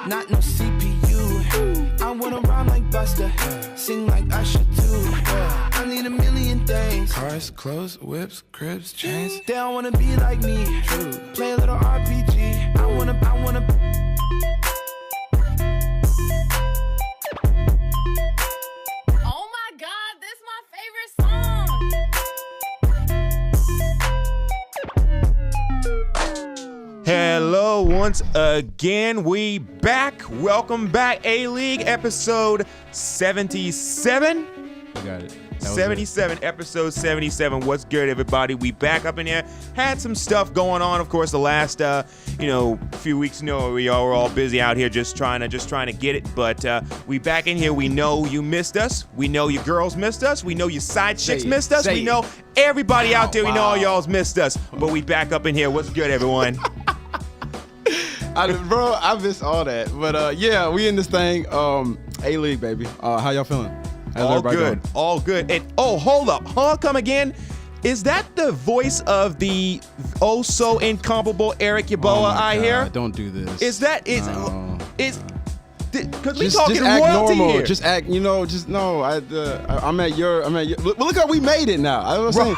not no CPU. I wanna rhyme like Buster, sing like Usher too. I need a million things. Cars, clothes, whips, cribs, chains. They don't wanna be like me. Play a little RPG. I wanna. Oh my God, this is my favorite song. Hello, once again, we back. Welcome back, A-League, episode 77. You got it. 77, episode 77. What's good, everybody? We back up in here. Had some stuff going on, of course, the last, few weeks. We all were all busy out here just trying to get it. But we back in here. We know you missed us. We know your girls missed us. We know your side chicks missed us. We know everybody out there. We know all y'all's missed us. But we back up in here. What's good, everyone? Bro, I missed all that. But yeah, we in this thing. A-League, baby. How y'all feeling? How's all everybody good, going? all good. And hold up, come again? Is that the voice of the oh so incomparable Eric Yeboah I hear? Don't do this. Is that No. because we Just talking act royalty normal. here. Just act, no. I'm at your. Look how we made it now. I was saying,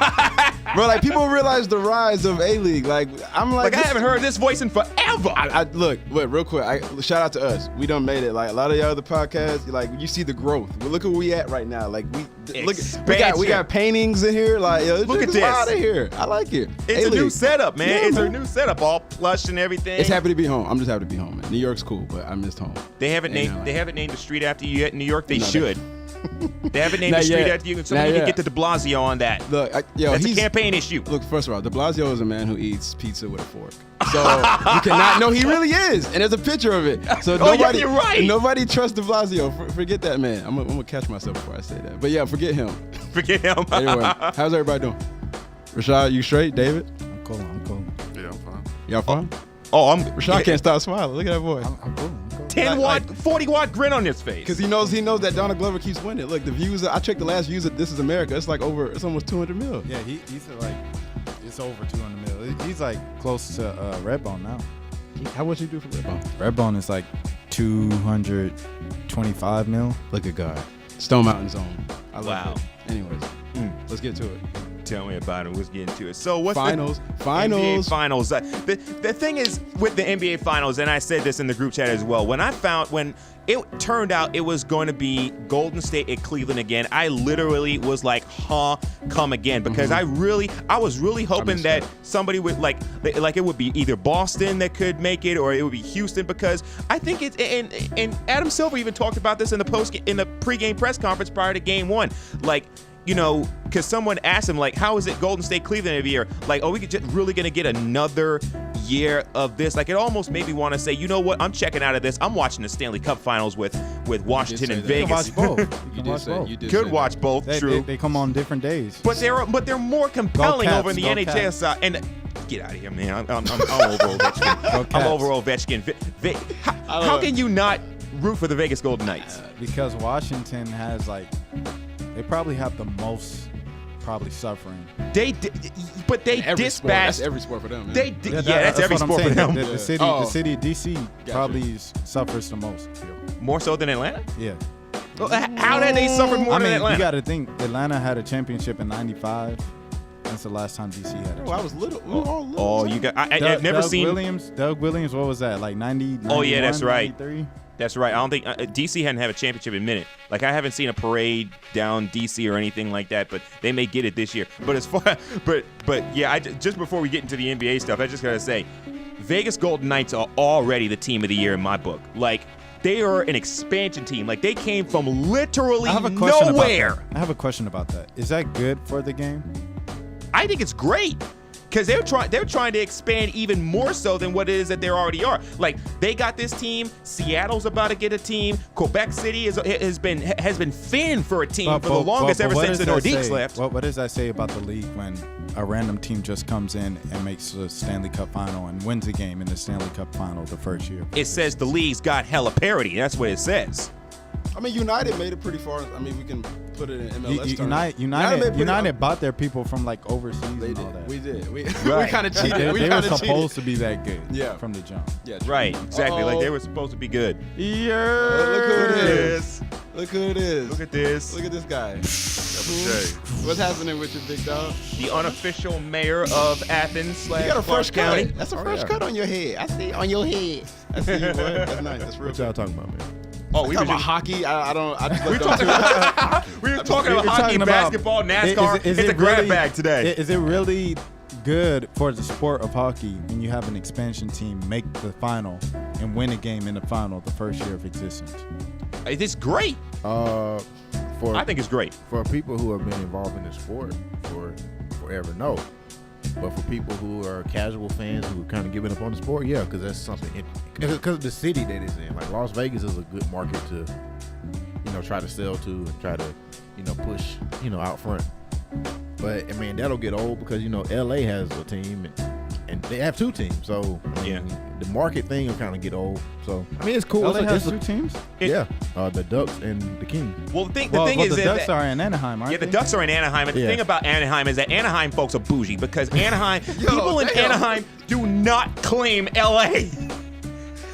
bro. Like people realize the rise of A-League. Like I'm like I haven't heard this voice in forever. Look, real quick. Shout out to us. We done made it. Like a lot of y'all other podcasts, like you see the growth. But look where we at right now. Like we got paintings in here. Like Look at this. Out of here. I like it. It's A-League. a new setup, man. Yeah, It's man. a new setup, all plush and everything. It's happy to be home. I'm just happy to be home, man. New York's cool, but I missed home. They haven't named the street after you yet in New York. They should. They haven't named Not the street yet. after you. Somebody Not can yet. get to De Blasio on that. Look, That's a campaign issue. Look, first of all, De Blasio is a man who eats pizza with a fork. So you cannot know he really is, and there's a picture of it. So nobody, you're right. Nobody trusts De Blasio. Forget that man. I'm gonna catch myself before I say that. But yeah, forget him. Forget him. Anyway, how's everybody doing? Rashad, you straight? David? I'm cool. Yeah, I'm fine. Y'all fine? Rashad Can't stop smiling. Look at that boy. I'm cool. 10-watt, 40-watt grin on his face. Because he knows that Donald Glover keeps winning. Look, the views. I checked the last views of This Is America. It's like it's almost 200 mil. Yeah, he's like, it's over 200 mil. He's like close to Redbone now. How much you do for Redbone? Redbone is like 225 mil. Look at God. Stone Mountain Zone. I love Wow. it. Anyways, let's get to it. Tell me about it. Let's get into it. So what's Finals. the NBA Finals? The thing is with the NBA Finals, and I said this in the group chat as well. When it turned out it was going to be Golden State at Cleveland again, I literally was like, come again, because I was really hoping that somebody would like it would be either Boston that could make it or it would be Houston, because I think it's and Adam Silver even talked about this in the pregame press conference prior to Game 1, like. Because someone asked him, like, how is it Golden State Cleveland every year? Like, are we just really going to get another year of this? Like, it almost made me want to say, you know what? I'm checking out of this. I'm watching the Stanley Cup Finals with Washington and Vegas. You can watch both. You did say. You did Could say watch that. both, true. They come on different days. But they're more compelling Caps, over in the go NHL Caps. side. And get out of here, man. I'm over Ovechkin. I'm over Ovechkin. How can you not root for the Vegas Golden Knights? Because Washington has they probably have the most suffering. They dispatched. That's every sport for them. Man. That's every what I'm sport for saying. them. The city of DC probably suffers the most. More so than Atlanta? Yeah. Well, how had they suffered more than Atlanta? You got to think Atlanta had a championship in '95. That's the last time DC had it. I was little. We were all little. Oh, you got. I've never seen Doug Williams. What was that? Like 90? Oh yeah, that's right. 93? That's right. I don't think DC hadn't had a championship in a minute. Like, I haven't seen a parade down DC or anything like that, but they may get it this year. But as far, but yeah, just before we get into the NBA stuff, I just gotta say, Vegas Golden Knights are already the team of the year in my book. Like, they are an expansion team. Like, they came from literally nowhere. I have a question about that. Is that good for the game? I think it's great. Because they're trying to expand even more so than what it is that they already are. Like, they got this team. Seattle's about to get a team. Quebec City has been finned for a team for the longest ever since the Nordiques left. What does that say about the league when a random team just comes in and makes the Stanley Cup final and wins a game in the Stanley Cup final the first year? It says the league's got hella parity. That's what it says. I mean, United made it pretty far. I mean, we can put it in MLS terms. United bought their people from like overseas and all that. We did. We Right. kind of cheated. They were supposed to be that good. Yeah. From the jump. Yeah. Right, exactly. Like they were supposed to be good. Yeah. Look who it is. Look who it is. Look at this. Look at this guy. What's happening with you, big dog? The unofficial mayor of Athens / You got a fresh County. cut. That's a fresh cut on your head. I see it on your head. I see you, boy. That's nice. That's real. What y'all talking about, man? Oh, we were talking about just hockey. I just we were talking about hockey, basketball, NASCAR. It's a grab really, bag today. Is it really good for the sport of hockey when you have an expansion team make the final and win a game in the final the first year of existence? It's great. I think it's great. For people who have been involved in the sport for forever, no. But for people who are casual fans who are kind of giving up on the sport, yeah, because that's something. Because of the city that it's in, like Las Vegas is a good market to, try to sell to and try to, push, out front. But I mean, that'll get old because LA has a team and they have two teams. So I mean, the market thing will kind of get old. So I mean, it's cool. LA has two teams. The Ducks and the Kings. Well, the thing is the that Ducks are in Anaheim, aren't they? Yeah, the Ducks are in Anaheim. And the thing about Anaheim is that Anaheim folks are bougie because Anaheim people in Anaheim do not claim LA.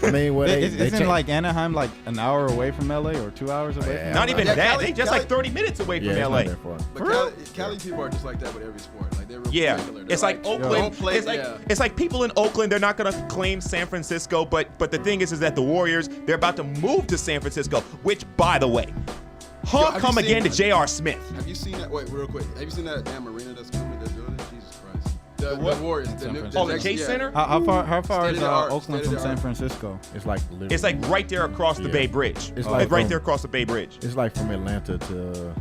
I mean, isn't like Anaheim like an hour away from LA or 2 hours away? Yeah. Not even that. Cali, They just like 30 minutes away from it's LA. not that far. But Cali people are just like that with every sport. Like they're real particular. They're It's like Oakland. Don't It's like people in Oakland. They're not gonna claim San Francisco, but the thing is that the Warriors they're about to move to San Francisco. Which, by the way, come again to J.R. Smith. Have you seen that? Wait, real quick. Have you seen that damn arena that's coming? They're building. Jesus Christ. The Warriors. The Chase Center. How far is Oakland from State-of-the-art. San Francisco? It's like literally. It's like right there across the Bay Bridge. It's Like like right there across the Bay Bridge. It's like from Atlanta to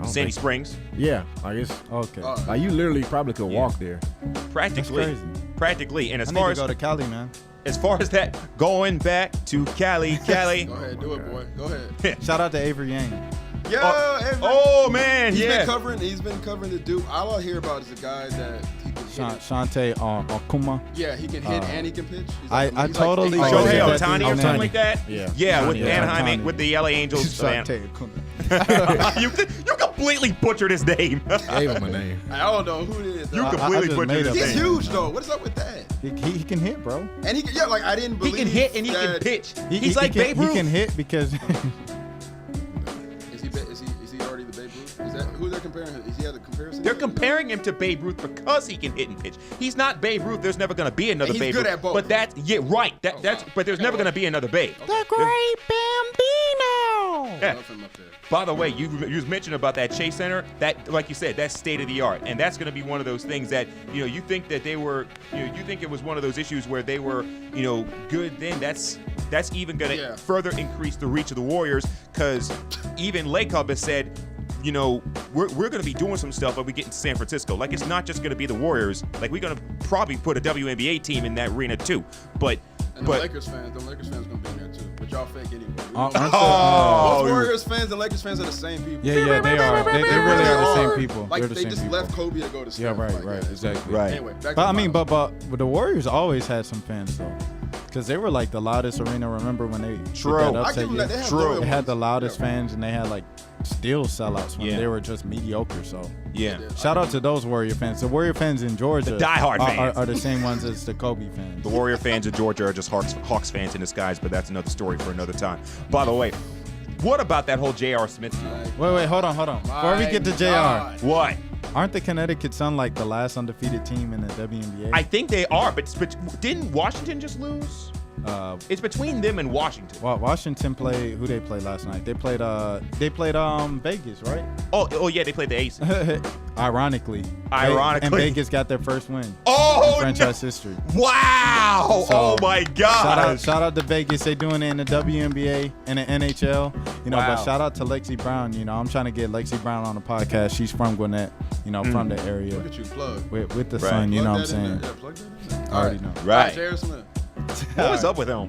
Sandy Springs. Yeah, like it's Okay. like you literally probably could walk there. Practically. That's crazy. Practically. And I need to go to Cali, man. as far as that, going back to Cali. Go ahead, do it, boy. Go ahead. Shout out to Avery Yang. Yo, Oh man, He's yeah. been covering the Duke. All I hear about is a guy that he can hit. Shante Okuma. Yeah, he can hit and he can pitch. He's I he's totally like, Shohei that Ohtani or dude's something name. like that. Yeah. with Ohtani, Anaheim, Ohtani. with the LA Angels. Shante Okuma. you completely butchered his name. Gave him a name. I don't know who it is. You I completely just butchered made his up name. He's huge though. What is up with that? He can hit, bro. And he can, I didn't He believe can hit and he can that- pitch. He He's like can, Babe Ruth. He can hit because Is he already the Babe Ruth? Is that who they're comparing him? Is he had a comparison? They're comparing him to Babe Ruth because he can hit and pitch. He's not Babe Ruth. There's never going to be another And he's Babe good Ruth. at both. But that's right. But there's never going to be another Babe. the great Bambino. Yeah. Love him up there. By the way, you mentioned about that Chase Center. That, like you said, that's state of the art, and that's going to be one of those things that you think that they were, you think it was one of those issues where they were, good. Then that's even going to further increase the reach of the Warriors, because even Lake Hub has said, we're going to be doing some stuff, but we get into San Francisco. Like, it's not just going to be the Warriors. Like, we're going to probably put a WNBA team in that arena too. And the Lakers fans gonna be in there too. But y'all fake anyway. Aren't Both Warriors fans and Lakers fans are the same people. Yeah, they are. They really are the same people. Like They're the they same just people. left Kobe to go to Steph. Yeah, right, Like, exactly. Right. Anyway, back to But I the mean, finals. but the Warriors always had some fans though, because they were like the loudest arena. Remember when they True. got I upset? give them that. They had True. loyal They had ones. the loudest Yeah. fans, and they had like still sellouts when Yeah. they were just mediocre. So Yeah. shout out to those Warrior fans. The Warrior fans in Georgia, The diehard fans. are the same ones as the Kobe fans. The Warrior fans in Georgia are just Hawks fans in disguise, but that's another story for another time. By the way, what about that whole J.R. Smith deal? Wait, hold on. Before we get to JR, God. What? aren't the Connecticut Sun like the last undefeated team in the WNBA? I think they are, but didn't Washington just lose? It's between them and Washington. Washington played. Who they played last night? They played Vegas, right? Oh yeah, they played the Aces. Ironically, Ironically. and Vegas got their first win Oh, in franchise history. Wow! So, Oh my God! Shout out to Vegas. They doing it in the WNBA and the NHL. Wow. But shout out to Lexi Brown. I'm trying to get Lexi Brown on the podcast. She's from Gwinnett. From the area Look at you, plug. with the Right. Sun. You know what I'm Plug that in saying? there. Yeah, plug that in there. I already know. Right. J.R. Smith. What was up with him?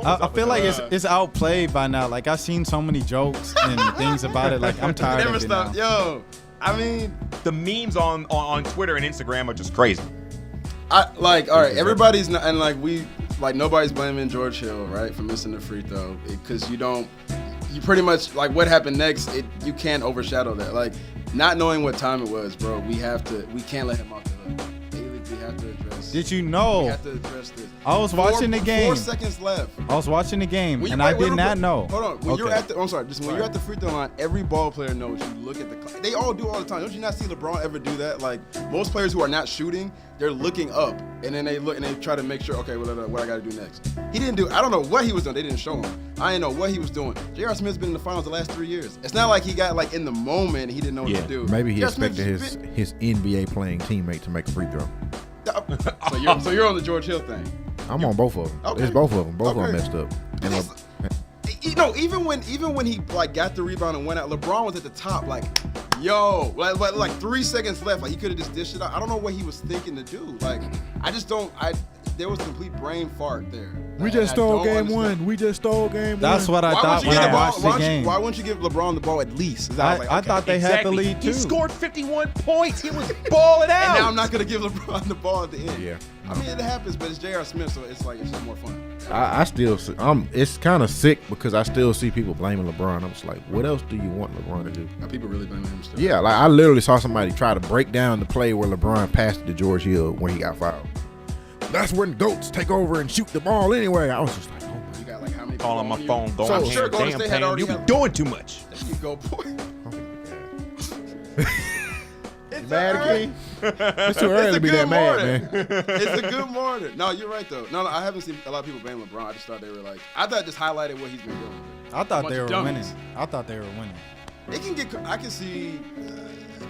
I feel like it's outplayed by now. Like I've seen so many jokes and things about it. Like I'm tired Never of it stop. now. Yo, I mean, The memes on Twitter and Instagram are just crazy. all right, everybody's nobody's blaming George Hill, right, for missing the free throw, because you don't you pretty much like what happened next. You can't overshadow that. Like not knowing what time it was, bro. We can't let him off the hook. A-League, we have to address. Did you know? We have to address this. I was watching the game. 4 seconds left. I was watching the game, When and you- I wait, did not know. Hold on. When Okay. you're at the, I'm sorry. Just when you're at the free throw line, every ball player knows you look at the clock. They all do all the time. Don't you not see LeBron ever do that? Like most players who are not shooting, they're looking up, and then they look and they try to make sure. Okay, what I got to do next? He didn't do. I don't know what he was doing. They didn't show him. I didn't know what he was doing. J.R. Smith's been in the finals the last 3 years. It's not like he got like in the moment he didn't know what to do. Maybe he J.R. Smith's expected his NBA playing teammate to make a free throw. So you're on the George Hill thing. I'm on both of them. Okay. It's both of them. Both of Okay. them messed up. And You know, even when he like got the rebound and went out, LeBron was at the top, like, yo, like 3 seconds left, like he could have just dished it out. I don't know what he was thinking to do. Like, I just don't. There was a complete brain fart there. we I just stole don't game understand. one. We just stole game one. That's what I Why thought wouldn't you when give I watched the game. Why wouldn't you give LeBron the ball at least? Is that I, like, I okay. thought they had the lead too. He scored 51 points. He was balling out. And now I'm not gonna give LeBron the ball at the end. Yeah. I mean, it happens, but it's J.R. Smith, so it's just more fun. I still, it's kind of sick because I still see people blaming LeBron. I'm just like, what else do you want LeBron to do? Are people really blaming him still? Yeah, like I literally saw somebody try to break down the play where LeBron passed it to George Hill when he got fouled. That's when GOATs take over and shoot the ball anyway. I was just like, oh my. You got like how many? Calling my people on phone, you? going, I'm sure Golden damn, State had Pam, already you be had- doing too much. There you go, boy. It's Mad all right. again? It's too early to be that mad, man. It's a good morning. No, you're right though. No, I haven't seen a lot of people blame LeBron. I just thought they were like, I thought just highlighted what he's been doing. I thought they were Bunch of winning. dummies. I thought they were winning. It can get. I can see.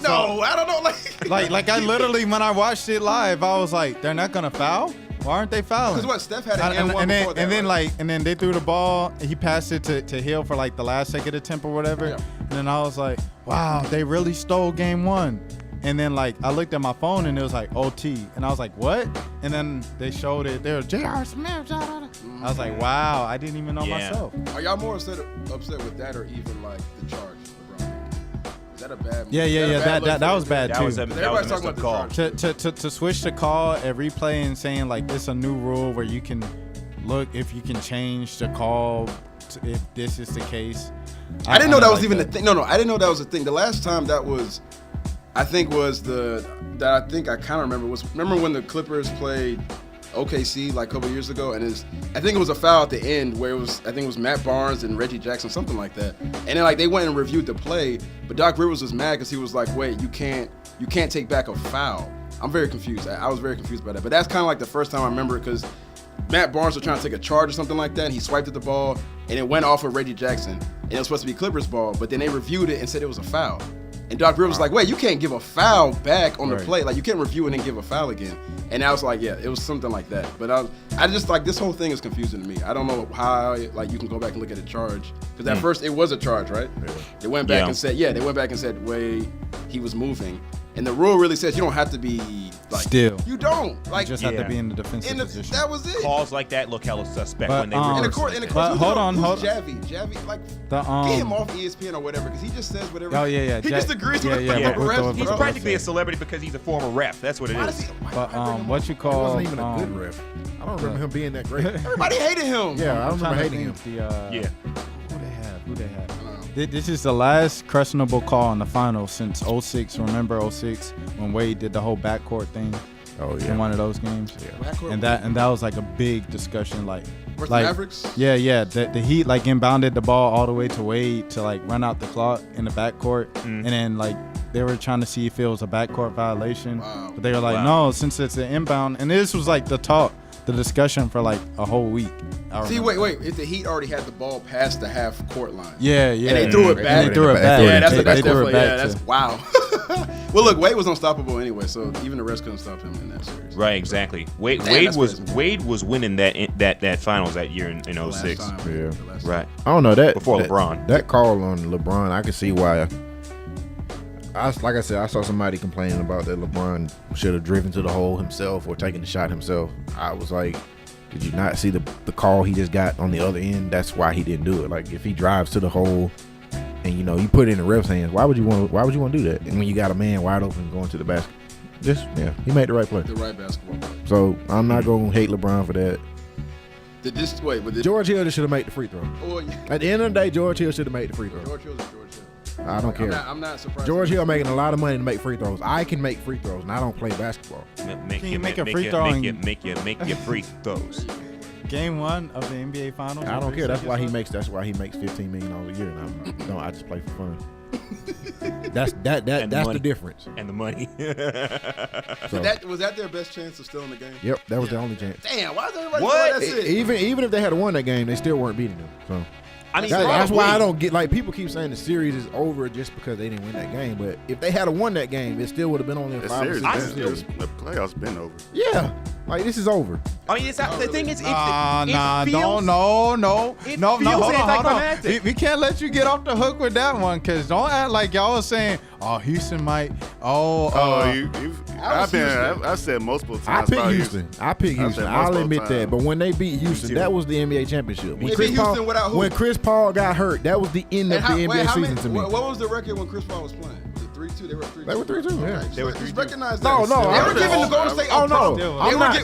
No, I don't know. Like I literally, when I watched it live, I was like, they're not gonna foul. Why aren't they fouling? Because what Steph had an and, and then, before that. and then right? and then they threw the ball. He passed it to Hill for like the last second attempt or whatever. Yeah. And then I was like, wow, they really stole game one. And then like I looked at my phone and it was like OT, and I was like, what? And then they showed it. They were J.R. Smith. I was like, wow, I didn't even know Yeah. myself. Are y'all more upset with that or even like the charge? LeBron? Is that a bad? Yeah. is that a bad look That for was the- bad That too. was a Everybody's messed talking up about call. the charge. To switch the call at replay and saying like it's a new rule where you can look if you can change the call if this is the case. I didn't know that was like even a thing. No, I didn't know that was a thing. The last time that was, I think was I kind of remember when the Clippers played OKC like a couple years ago, and I think it was a foul at the end where I think it was Matt Barnes and Reggie Jackson, something like that. And then like they went and reviewed the play, but Doc Rivers was mad because he was like, wait, you can't take back a foul. I'm very confused. I was very confused by that. But that's kind of like the first time I remember it because Matt Barnes was trying to take a charge or something like that, and he swiped at the ball, and it went off of Reggie Jackson, and it was supposed to be Clippers ball, but then they reviewed it and said it was a foul. And Doc Rivers was like, wait, you can't give a foul back on the play. Like, you can't review it and then give a foul again. And I was like, yeah, it was something like that. But I just, like, this whole thing is confusing to me. I don't know how, like, you can go back and look at a charge. Because at first, it was a charge, right? Yeah. They went back and said, wait, he was moving. And the rule really says you don't have to be, like, Still. You don't. Like, You just have to be in the defensive position. that was it. Calls like that look hella suspect But, when they and reverse And it. of But course, hold on. Javi, like, The, get him off ESPN or whatever, because he just says whatever. Oh, yeah. He just agrees with yeah, the yeah, with refs, the- He's bro. practically a celebrity because he's a former ref. That's what it Why does is. he- why- But why bring him what up? you He call? wasn't even a good ref. I don't remember him being that great. Everybody hated him. Yeah, I I'm remember trying to hating him. think Yeah. Who they have? This is the last questionable call in the finals since 06. Remember 06 when Wade did the whole backcourt thing Oh in yeah. one of those games? Backcourt And that was like a big discussion, like Versus like Mavericks? yeah. The Heat like inbounded the ball all the way to Wade to like run out the clock in the backcourt, and then like they were trying to see if it was a backcourt violation, Wow. but they were like, no, since it's an inbound, and this was like the discussion for like a whole week. I See, remember. wait. If the Heat already had the ball past the half court line. Yeah. And they threw it back. And they threw it back. Yeah, that's They threw definitely. it Yeah, back that's too. wow. Well, look, Wade was unstoppable anyway, so even the rest couldn't stop him in that series. Right, exactly. Wade that's was winning that finals that year in The last 06. time, Yeah. the last Right. I don't know that Before that- LeBron. That call on LeBron, I can see why. Like I said, I saw somebody complaining about that LeBron should have driven to the hole himself or taken the shot himself. I was like, did you not see the call he just got on the other end? That's why he didn't do it. Like if he drives to the hole and you put it in the ref's hands, why would you want to do that? And when you got a man wide open going to the basket, he made the right play. The right basketball player. So I'm not gonna hate LeBron for that. George Hill should have made the free throw. Oh, yeah. At the end of the day, George Hill should have made the free throw. George Hill's George Hill. I don't care. I'm not surprised. George Hill making a lot of money to make free throws. I can make free throws, and I don't play basketball. Make Can you make a free throw and- Make your free throws. Game 1 of the NBA Finals. I don't care. That's why he makes $15 million a year, and I just play for fun. That's the difference. And the money. So, Was that their best chance of still in the game? yep, that was the only chance. Damn, why is everybody What? saying that's it? Even if they had won that game, they still weren't beating them. So I mean, that's why I don't get people keep saying the series is over just because they didn't win that game. But if they had won that game, it still would have been only a The 5 or 6 series, series. the playoffs been over. Yeah, like this is over. I mean, the thing is, No, feels, no, it hold feels on. anticlimactic. We can't let you get off the hook with that one, because don't act like y'all was saying, oh, Houston might, I said multiple I times. picked about Houston. I picked Houston. said I'll multiple admit that. times. But when they beat Houston, that was the NBA championship. They beat Houston without who? When Chris Paul got hurt, that was the end of the NBA season to me. What was the record when Chris Paul was playing? Was it 3-2? They were 3-2. They were 3-2, yeah. They were Just 3-2. recognize No, that. no, They I'm were giving the Golden State. Oh no, Still, I'm not.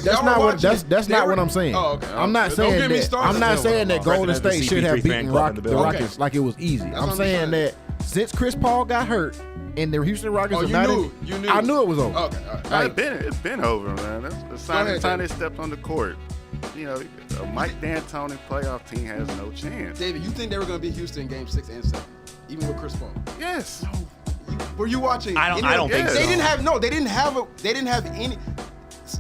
That's not what I'm saying. Oh, okay. I'm not Don't saying get me that. started. I'm not saying that Golden Recognize the State should CP3 have fan beaten club in the the building. Rockets like it was easy. That's I'm what I'm saying saying. that since Chris Paul got hurt and the Houston Rockets are you not knew. You knew. I knew it was over. Okay, all right. It's been over, man. That's the sign ahead, of time they David. stepped on the court. You know, a Mike D'Antoni playoff team has no chance. David, you think they were going to beat Houston in Game 6 and 7, even with Chris Paul? Yes. Were you watching? I don't think so. They didn't have any.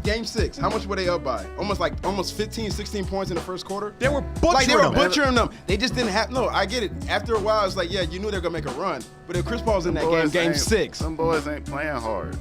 Game 6. How much were they up by? Almost 15, 16 points in the first quarter. They were butchering Like they were them. butchering them. They just didn't have. No, I get it. After a while, it's like, yeah, you knew they were gonna make a run. But if Chris Paul's in that game, Game 6. Some boys ain't playing hard.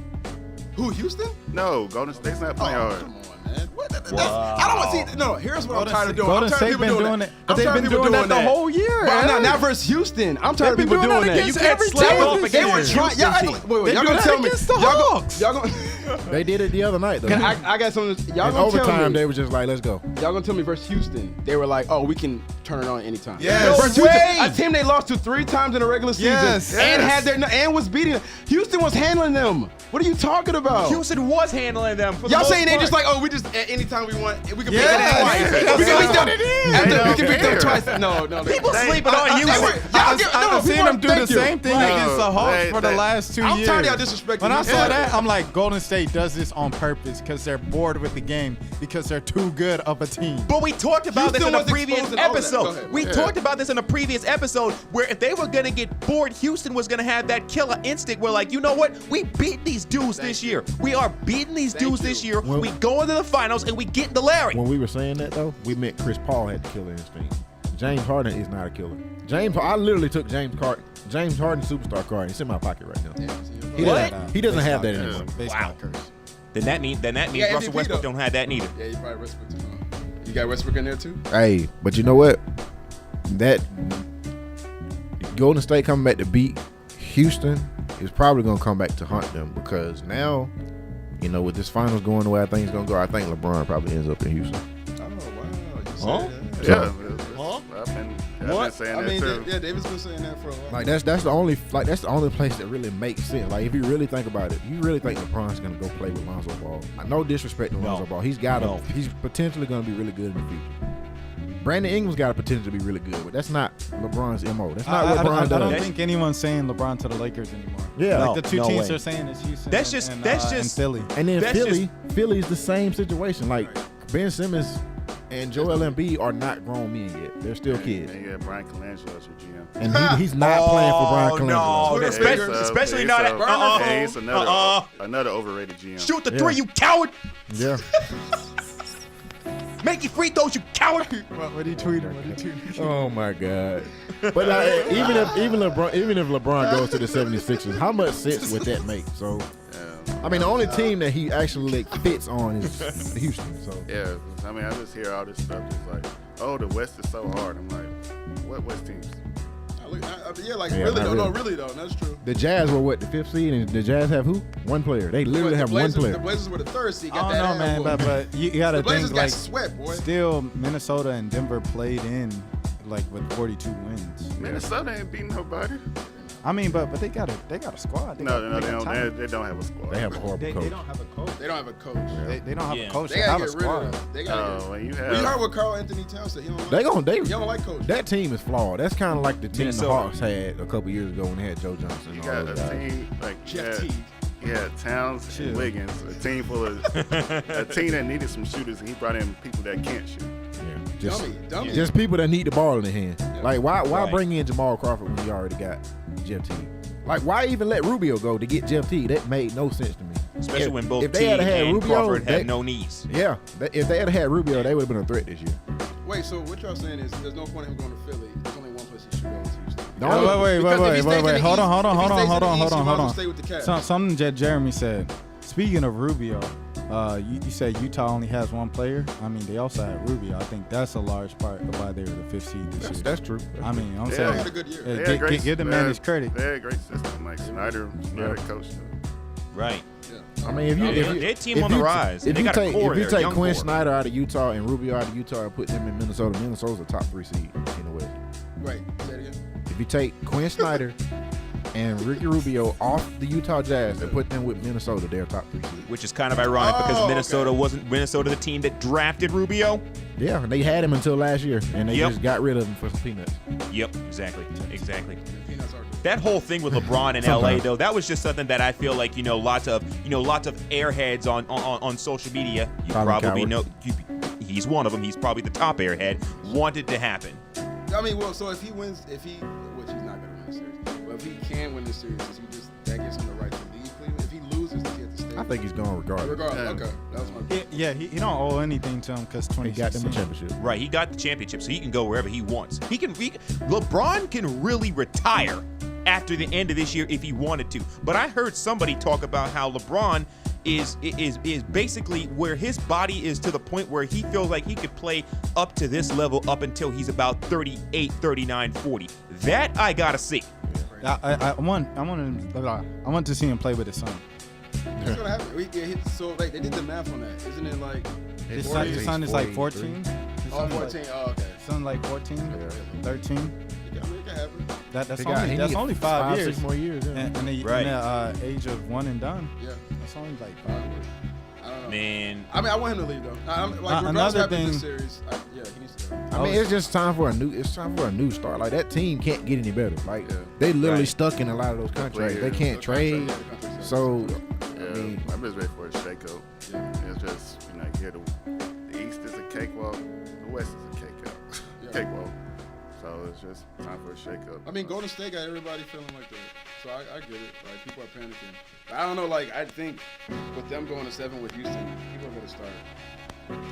Who? Houston? No, Golden State's not playing hard. Come on, man. What? I don't want to see. No, here's what I'm tired of doing. Golden I'm tired State of been people doing it, I'm but they've tired of been people doing that the whole year. But Aaron. not versus Houston. I'm tired of They've people been doing doing that that. against You can't every slap team off this against They were the trying. Houston Y'all, team. wait, They y'all do gonna that tell me? against the Y'all Hawks. gonna. They did it the other night though. I got something. Y'all In gonna tell overtime, me? they were just like, let's go. Y'all gonna tell me versus Houston? They were like, oh, we can turn it on anytime. Yes. Versus No Houston, way. a team they lost to 3 times in the regular season, Yes. and Yes. and was beating them. Houston was handling them. What are you talking about? Houston was handling them. For the Y'all most saying they part. just like, oh, we just anytime we want, we can beat Yes. them twice. That's We can beat them. what it is. After, They we don't can beat them care. twice. No. People They- sleeping on Houston. I've seen them do the same thing Right. against the Hawks They- for the they- last 2 I'm years. tired of y'all disrespecting When I Houston. saw that, I'm like, Golden State does this on purpose because they're bored with the game because they're too good of a team. But we talked about this Houston in a was previous exposing all of that. Go episode. ahead. We talked about this in a previous episode where if they were going to get bored, Houston was going to have that killer instinct where, like, you know what? We beat these dudes this year. We are beating these dudes this year. Well- We go into the finals and we get into Larry. When we were saying that though, we meant Chris Paul had the killer instinct. James Harden is not a killer. I literally took James Harden superstar card. It's in my pocket right now. He doesn't have that anymore. Baseball curse. Then that means Yeah, Russell MVP Westbrook though. don't have that neither. Yeah, you probably Westbrook too. You got Westbrook in there too? Hey, but you know what? That Golden State coming back to beat Houston is probably going to come back to haunt them because now, you know, with this finals going the way I think it's going to go, I think LeBron probably ends up in Houston. Oh wow, you Huh? said that. Yeah. I've been saying I that mean, too. yeah, David's been saying that for a while. Like that's the only place that really makes sense. Like if you really think about it, you really think LeBron's gonna go play with Lonzo Ball. I no disrespect to Lonzo Ball. He's potentially gonna be really good in the future. Brandon Ingram's got a potential to be really good, but that's not LeBron's MO. That's not what LeBron I does. don't think anyone's saying LeBron to the Lakers anymore. Yeah. Like the two No teams way. they're saying is Houston That's and just- Philly. And then That's Philly's the same situation. Like Ben Simmons and Joel Embiid are not grown men yet. They're still kids. And yeah, Brian Colangelo as your GM. And he's not playing for Brian Colangelo. No, especially not at He's another overrated GM. Shoot the Yeah. three, you coward. Yeah. Make your free throws, you coward. What he tweeted? Oh my God. But like, even if LeBron goes to the 76ers, how much sense would that make? So I mean the only team that he actually like, fits on is Houston. So Yeah, I mean, I just hear all this stuff. It's like, oh, the West is so hard. I'm like, what West teams? Yeah, like Yeah, really not though. No, really. really though. That's true. the Jazz were what, the 5th seed, and the Jazz have who? One player. They literally have one player. The Blazers were the 3rd seed. I Got don't that know, ass man, whooped. but you gotta The Blazers think got like swept, boy. still Minnesota and Denver played in like with 42 wins. Minnesota ain't beating nobody. I mean, but they got a squad. They don't have a squad. They have a horrible They coach. don't have a coach. They don't have a coach. They don't have a coach. They They have gotta a get rid squad. of them. They gotta When you you heard have what Carl Anthony Towns said. He don't They don't like coach. that team is flawed. That's kind of like the team Minnesota. the Hawks had a couple years ago when they had Joe Johnson. you and got all a those guys. team like Jeff Teague. Yeah, Towns Chill. and Wiggins, a team full of a team that needed some shooters, and he brought in people that can't shoot. Yeah. Dummy. Just people that need the ball in their hand. Like why Right. bring in Jamal Crawford when you already got Jeff Teague? Like why even let Rubio go to get Jeff Teague? That made no sense to me. Especially when both if they Teague had had and Rubio, Crawford had they- no knees. Yeah, if they had had Rubio, they would have been a threat this year. Wait, so what y'all saying is there's no point in him going to Philly. There's only one place he should go to. Houston. The only- Wait. Because if he stays in the Hold East- on. if he stays in the East, he might as well Hold stay with the Cavs. on. Something that Jeremy said. Speaking of Rubio, you said Utah only has one player. I mean, they also had Rubio. I think that's a large part of why they were the 5th seed this year. That's true. I mean, I'm Yeah. saying, They had a good year. They had give the man his credit. They had a great system. Like Snyder coached them. Right. Yeah. I mean, if you Their team on the rise. If They you got a take core if you there, take young Quinn core. Snyder out of Utah and Rubio out of Utah and put them in Minnesota, Minnesota's a top 3 seed in the West. Right. Say it again. If you take Quinn Snyder and Ricky Rubio off the Utah Jazz and put them with Minnesota, they're a top 3 seed. Which is kind of ironic because Oh, Minnesota okay. wasn't Minnesota the team that drafted Rubio. Yeah, they had him until last year, and they Yep. just got rid of him for some peanuts. Yep, exactly. Peanuts are good. That whole thing with LeBron in LA though, that was just something that I feel like lots of airheads on social media. You Colin probably Coward. know he's one of them. He's probably the top airhead. Wanted to happen. I mean, well, so if he wins, which he's not going to win the series, but if he can win the series, that gives him the right to leave Cleveland. If he loses, does he have to stay? I think he's going regardless. Regardless, okay, that was my point. He don't owe anything to him because He got them a 2016. championship. Right, he got the championship, so he can go wherever he wants. LeBron can really retire after the end of this year if he wanted to. But I heard somebody talk about how LeBron is basically where his body is to the point where he feels like he could play up to this level up until he's about 38, 39, 40. That I gotta see. I want to see him play with his son. That's gonna happen. So like they did the math on that, isn't it? Like His 40? son is like 14. His Oh, son is 14. Oh, okay. Son like 14, 13. Yeah, I mean, it can happen. That's only 5 years. 6 more years. Yeah. And the Right. age of one and done. Yeah. That's only like 5 years. I don't know. Man, I mean, I want him to leave though. Regardless another what happens thing- this series, he needs to go. I mean, it's just time for a new start. Like that team can't get any better. Like Yeah. they literally Right. stuck in a lot of those contracts. They Players. can't trade. Yeah, the contract's So Yeah, mean- I'm just ready for a shakeup. It's just the East is a cakewalk, the West is a cakewalk. So it's just time for a shakeup. I mean, Golden State got everybody feeling like that. So I get it. Like, people are panicking. But I don't know, like, I think with them going to 7 with Houston, people are going to start.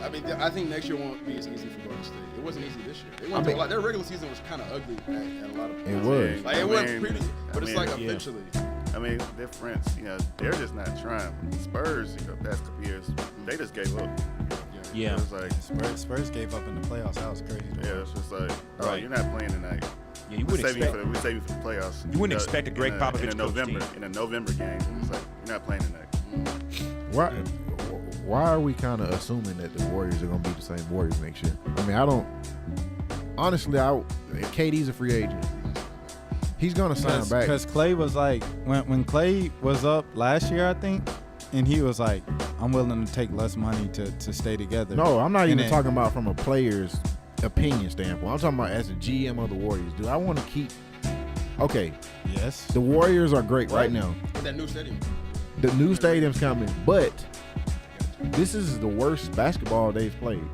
I mean, I think next year won't be as easy for Golden State. It wasn't easy this year. They went through a lot. Their regular season was kind of ugly at a lot of points. It was. Like, it wasn't pretty, but it's like eventually. I mean, difference, they're just not trying. Spurs, past couple years, they just gave up. Yeah. It was like, Spurs gave up in the playoffs. That was crazy. yeah, it's just like, Right. you're not playing tonight. yeah, you We wouldn't save you expect. for the playoffs. You wouldn't expect a Greg in Popovich in a coach November team. in a November game. It's like you're not playing tonight. why are we kind of assuming that the Warriors are going to be the same Warriors next year? I mean, I don't. Honestly, KD's a free agent. He's going to sign back. Because Clay was like, when Clay was up last year, I think, and he was like, I'm willing to take less money to stay together. No, I'm not And even then- talking about from a player's opinion standpoint. I'm talking about as a GM of the Warriors. Do I want to keep? Okay, Yes. the Warriors are great right now. With that new stadium. The new stadium's coming, but this is the worst basketball they've played.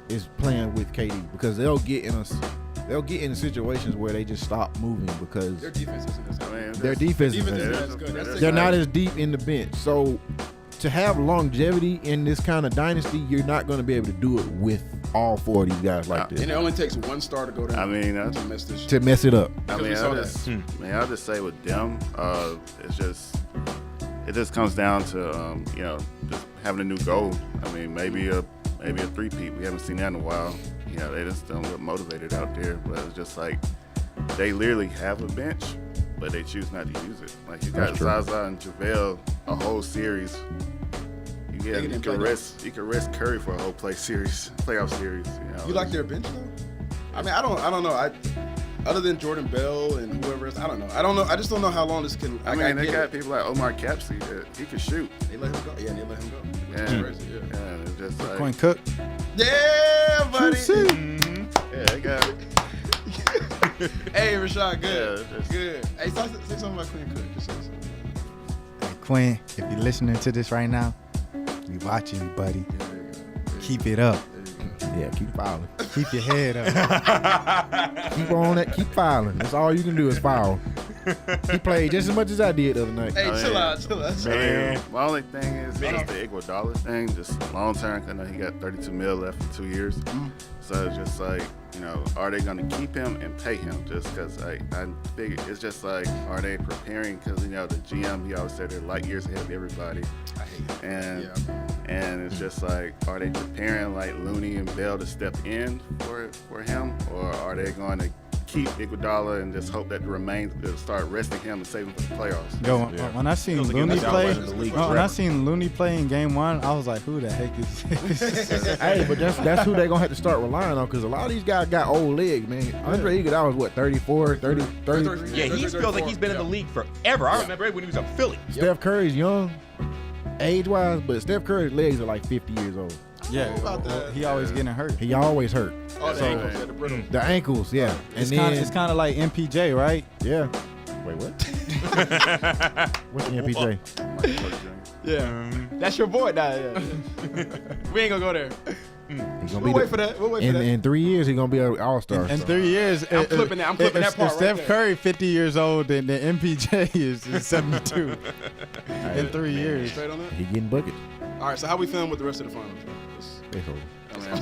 Is playing with KD because they'll get in situations where they just stop moving because Their defense isn't as good. I mean, their defense is Defense bad. isn't as good. That's the They're not guy. as deep in the bench. So to have longevity in this kind of dynasty, you're not going to be able to do it with all 4 of these guys like this And it only takes one star to go down. I mean, to miss this shit. to mess it up. I Because mean, we saw I'll just say with them, it just comes down to just having a new goal. I mean, maybe a three-peat. We haven't seen that in a while. They just don't look motivated out there. But it's just like they literally have a bench, but they choose not to use it. Like you got That's true. Zaza and JaVale a whole series. You didn't play can rest Curry for a whole playoff series. You like their bench though? I mean, I don't know. other than Jordan Bell and whoever else, I don't know. I just don't know how long this can. I mean, they got people like Omar Capsey that he can shoot. They let him go. Yeah, they let him go. Yeah, Crazy, yeah. It's just like, Quinn Cook. Yeah, buddy. yeah, they got. Hey, Rashad, good. Yeah, just- Good. Hey, say something about Quinn Cook. Just say something. Hey, Quinn, if you're listening to this right now, we watching you, buddy. Keep it up. Yeah, keep filing. Keep your head up. Keep on that. Keep filing. That's all you can do is file. He played just as much as I did the other night. Hey, Oh, chill yeah. out. Man, my only thing is just the Iguodala thing, just long term. I know he got 32 mil left in 2 years, so it's just like, you know, are they going to keep him and pay him? Just because I figure it's just like, are they preparing? Because you know the GM, he always said they're light years ahead of everybody, I hate it. and Yeah. and it's just like, are they preparing like Looney and Bell to step in for him, or are they going to keep Iguodala and just hope that the remains start resting him and save him for the playoffs? Yo, when I seen Feels like Looney it's play, outside of the league when I forever. seen Looney play in game 1, I was like, who the heck is this? Hey, but that's who they're going to have to start relying on, because a lot of these guys got old legs, man. Andre Iguodala was, what, 34, 30, 33? Yeah, he feels like he's been in the league forever. I remember when he was a Philly. Steph Curry's young, age-wise, but Steph Curry's legs are like 50 years old. Yeah, about that. he always getting hurt. He always hurt. Oh, the ankles, yeah, the brittle. The ankles, yeah. And It's kind of like MPJ, right? yeah. Wait, what? What's the MPJ? Yeah. That's your boy now. Yeah. We ain't gonna go there. He's gonna We'll be wait for that. We'll wait for that. in 3 years, he's gonna be an all-star. In so. 3 years, I'm clipping that. I'm clipping that part If right Steph there. Curry 50 years old, then the MPJ is 72 in 3 years. Straight on that. He getting buckets. All right. So how we feeling with the rest of the finals? It's over.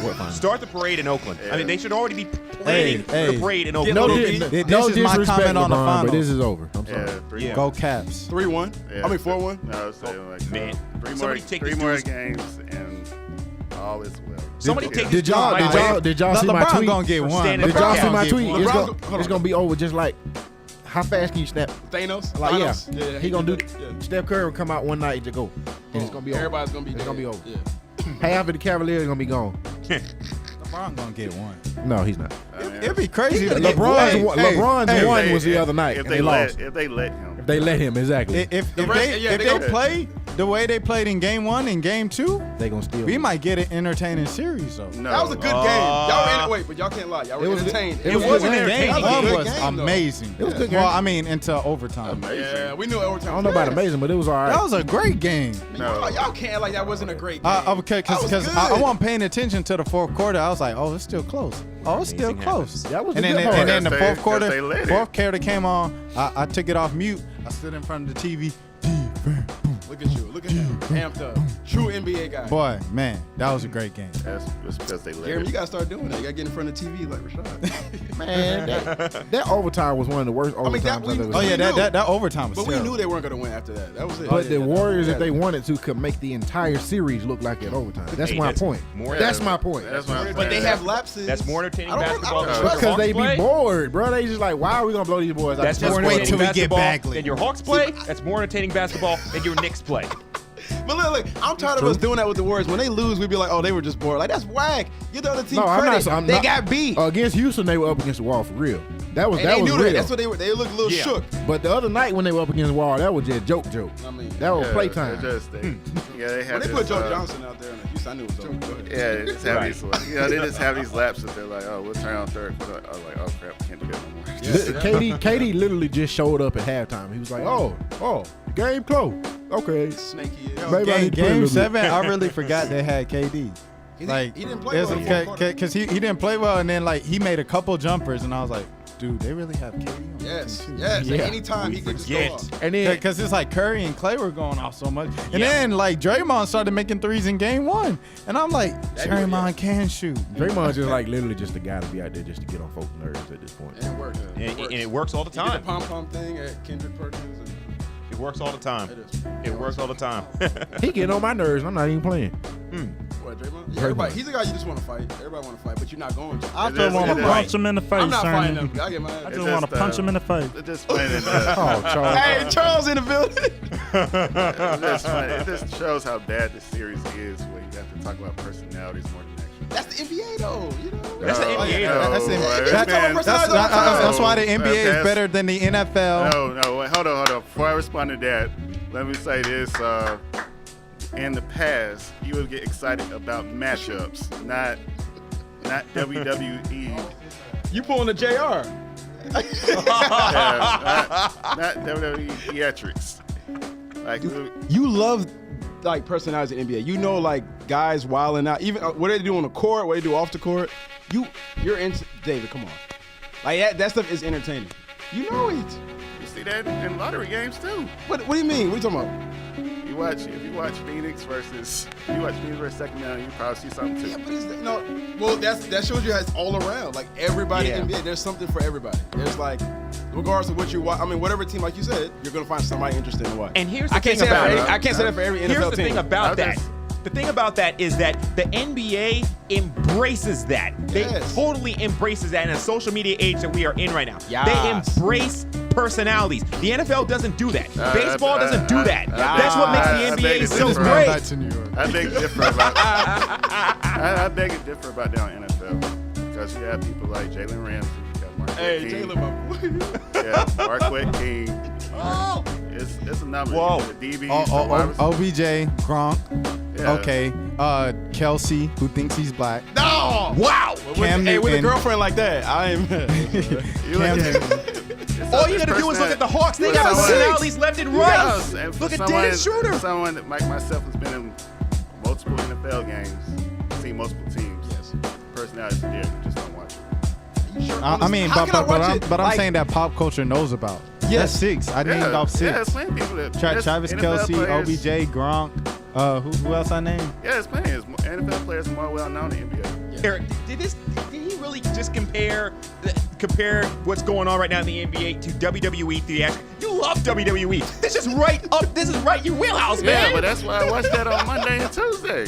What finals? Start the parade in Oakland. I mean, they should already be planning Hey, the parade in Get Oakland. low This key. is my disrespect, comment on the LeBron, finals. but this is over. I'm sorry. Yeah, 3 Yeah. Go Caps. 3-1. Yeah, I mean 4-1. No, I was saying like Man, three more, somebody take three this more dude's- games and all is well. Somebody take Did this y'all dude did my y'all way. did y'all see my LeBron tweet? gonna get one. standing Did y'all LeBron see my get tweet? one. It's gonna be over just like how fast can you snap? Thanos. Like Thanos. yeah, he gonna do. Yeah. Steph Curry will come out one night to go, and it's gonna be over. Everybody's gonna be. It's dead. gonna be over. Yeah. Half of the Cavaliers gonna be gone. LeBron gonna get one. No, he's not. It'd be crazy. LeBron's one was the other night, If and they they lost. if they let him. They let him exactly. If The they rest- yeah, if they they gonna- play the way they played in game 1 and game 2, They gonna steal. we might get an entertaining series though. No, That was a good game. Y'all wait, but y'all can't lie. Y'all were was- entertained. it was It a wasn't good game. game That was a 1 good was game, though. amazing. It was a good Well, game. I mean, into overtime. Amazing. Yeah, we knew overtime. I don't know about amazing, but it was all right. That was a great game. No. Y'all can't like that wasn't a great game. Okay, That was because good. I wasn't paying attention to the fourth quarter. I was like, oh, it's still close. Oh, it's still Anything close. happens. That was and the then, good part. and then the Because fourth quarter, they let it. fourth quarter came on. I took it off mute. I stood in front of the TV. Look at you. Look at him. Amped up. True NBA guy. Boy, man, that was a great game. That's because they let Jeremy, him. you gotta start doing that. You gotta get in front of the TV like Rashad. Man, that overtime was one of the worst overtimes mean, that I've we- ever Oh seen. yeah, knew. that overtime was But we terrible. knew they weren't gonna win after that. That was it. But the Warriors, if Yeah. they wanted to, could make the entire series look like that overtime. That's Hey, my that's point. more- That's my point. That's what I'm But they saying. have lapses. That's more entertaining I don't- basketball I don't than trust Because they Hawks be play? bored, bro. They just like, why are we gonna blow these boys out? That's the more wait entertaining till we get basketball Bagley. than your Hawks play. That's more entertaining basketball than your Knicks play. But look, I'm tired of us doing that with the Warriors. When they lose, we be like, oh, they were just bored. Like, that's whack. Give the other team No, I'm credit. not. I'm they not- got beat. Against Houston, they were up against the wall for real. That was and that they was knew real. that. That's what they were. They looked a little Yeah. shook. But the other night when they were up against the wall, that was just joke. I mean, That was Yeah, playtime. it just, they, yeah, they when had they this, put Joe Johnson out there in the Houston, I knew it was over. Go ahead. Yeah, they just have Right. these. They just have these lapses. They're like, oh, we'll turn on third quarter. I was like, oh crap, can't do that no more. KD literally just showed up at halftime. He was like, oh, game close. Okay. Snaky. is. Maybe I need to play a Game little bit. 7, I really forgot they had KD. He Like didn't play well in the fourth quarter. because he didn't play well, and then like he made a couple jumpers, and I was like, dude, they really have KD on Yes, this team too. yes. Yeah. Anytime he could just go forget. off. And then Because it's like Curry and Clay were going off so much. And Yeah. then like Draymond started making threes in game 1. And I'm like, Draymond can shoot. Draymond just like literally just a guy to be out there just to get on folks' nerves at this point. And it worked. And it works all the He did time. the pom-pom thing at Kendrick Perkins. And It works all the time. it is. It works all the time. He getting on my nerves. I'm not even playing. What, Draymond? Yeah, everybody. He's a guy you just want to fight. Everybody want to fight, but you're not going to. I It just is- want it to is. punch him in the face, I'm not fighting son. them. I get my I ass. just want to punch him in the face. It just funny. Oh, Charles. Hey, Charles in the building. It just shows how bad this series is when you have to talk about personalities more than actual. That's the NBA though. You know. That's the NBA. That's why the NBA is better than the NFL. No, wait, hold on. Before I respond to that, let me say this. In the past, you would get excited about matchups, not WWE. You pulling the JR. Not WWE theatrics. Like You love like personalities in NBA. You know, like guys wilding out. Even what they do on the court, what they do off the court. You're into David. Come on, like that stuff is entertaining. You know it. You see that in lottery games too. What do you mean? What are you talking about? If you watch Phoenix versus Sacramento, you probably see something too. Yeah, but well, that shows you how it's all around. Like everybody in NBA, there's something for everybody. There's like, regardless of what you watch, I mean, whatever team, like you said, you're gonna find somebody interesting to watch. And here's the thing about it. I can't say that for every NFL team. Here's the thing about that. The thing about that is that the NBA embraces that. They totally embraces that in a social media age that we are in right now. Yes. They embrace personalities. The NFL doesn't do that. Baseball doesn't do that. That's what makes the NBA so great. I beg to differ about I beg to differ about that on NFL because you have people like Jalen Ramsey, you got Marquette King. Jalen, my boy. Yeah, Marquette King. It's a number. Whoa. The DB. OBJ, Gronk. Yeah. Okay. Kelsey, who thinks he's black. No! Wow! Cam With a Newton. girlfriend like that, I am. Cam Newton. All you gotta do is look at the Hawks. They got personalities left and right. Yes, and Look at someone, Dennis Schroeder. Someone that, like myself, has been in multiple NFL games, seen multiple teams. Yes. Personalities are there, you just don't watch it. I mean, How can I watch it? but I'm Like- saying that pop culture knows about. Yes. That's six. I named off Yeah, six. it's plenty of people that. Travis NFL Kelsey, players, OBJ, Gronk. Who else I named? Yeah, it's plenty. NFL players are more well known in NBA. Eric, did he really just compare what's going on right now in the NBA to WWE theatrics? You love WWE. This is right your wheelhouse, man. Yeah, but that's why I watched that on Monday and Tuesday.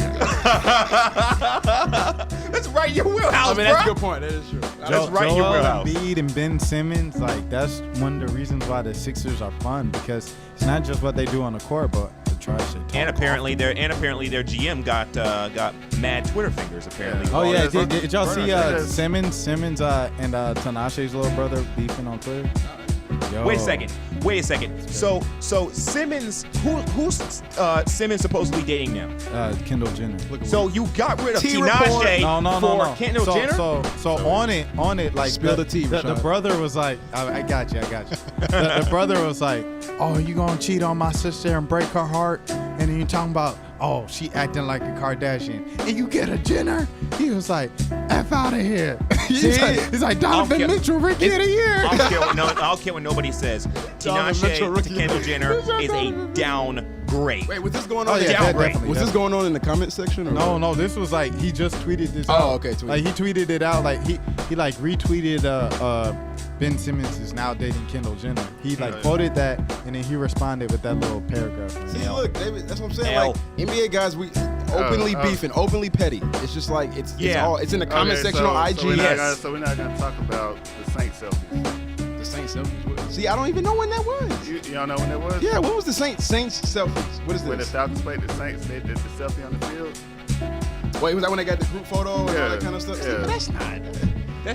That's right your wheelhouse, I mean, that's a good point. That is true. That's right in your Joel wheelhouse. Embiid and Ben Simmons, like that's one of the reasons why the Sixers are fun because it's not just what they do on the court, but the trash they talk. And apparently their GM got mad Twitter fingers. Apparently. Oh yeah, that's did y'all see Burns. Simmons and Tinashe's little brother beefing on Twitter? Yo. Wait a second. So Simmons, who's Simmons supposedly dating now? Kendall Jenner. So you got rid of T-report. Tinashe No. for Kendall Jenner? So on it, like Spill the tea, the Rashad. brother was like, I got you. the brother was like, oh, you gonna cheat on my sister and break her heart? And then you talking about, oh, she acting like a Kardashian, and you get a Jenner? He was like, F out of here. he's like Donovan Mitchell, Rookie of the Year. I don't care what nobody says. Tinashe to Kendall Jenner is a downgrade. Wait, was this going on? Oh, yeah, downgrade. definitely. Was this going on in the comment section? Or No, this was like he just tweeted this. Oh, out. okay, tweeted. Like he tweeted it out. Like he like retweeted. Ben Simmons is now dating Kendall Jenner. He like quoted that and then he responded with that little paragraph. See, look, David, that's what I'm saying. L. Like NBA guys, we openly beefing, openly petty. It's just like it's in the comment section on IG. So we're not gonna talk about the Saints selfies. The Saints selfies. See, I don't even know when that was. You don't know when that was? Yeah, when was the Saints selfies? What is When the this? Falcons played the Saints, they did the selfie on the field. Wait, was that when they got the group photo and all Yeah, that kind of stuff? See, yeah. but that's not.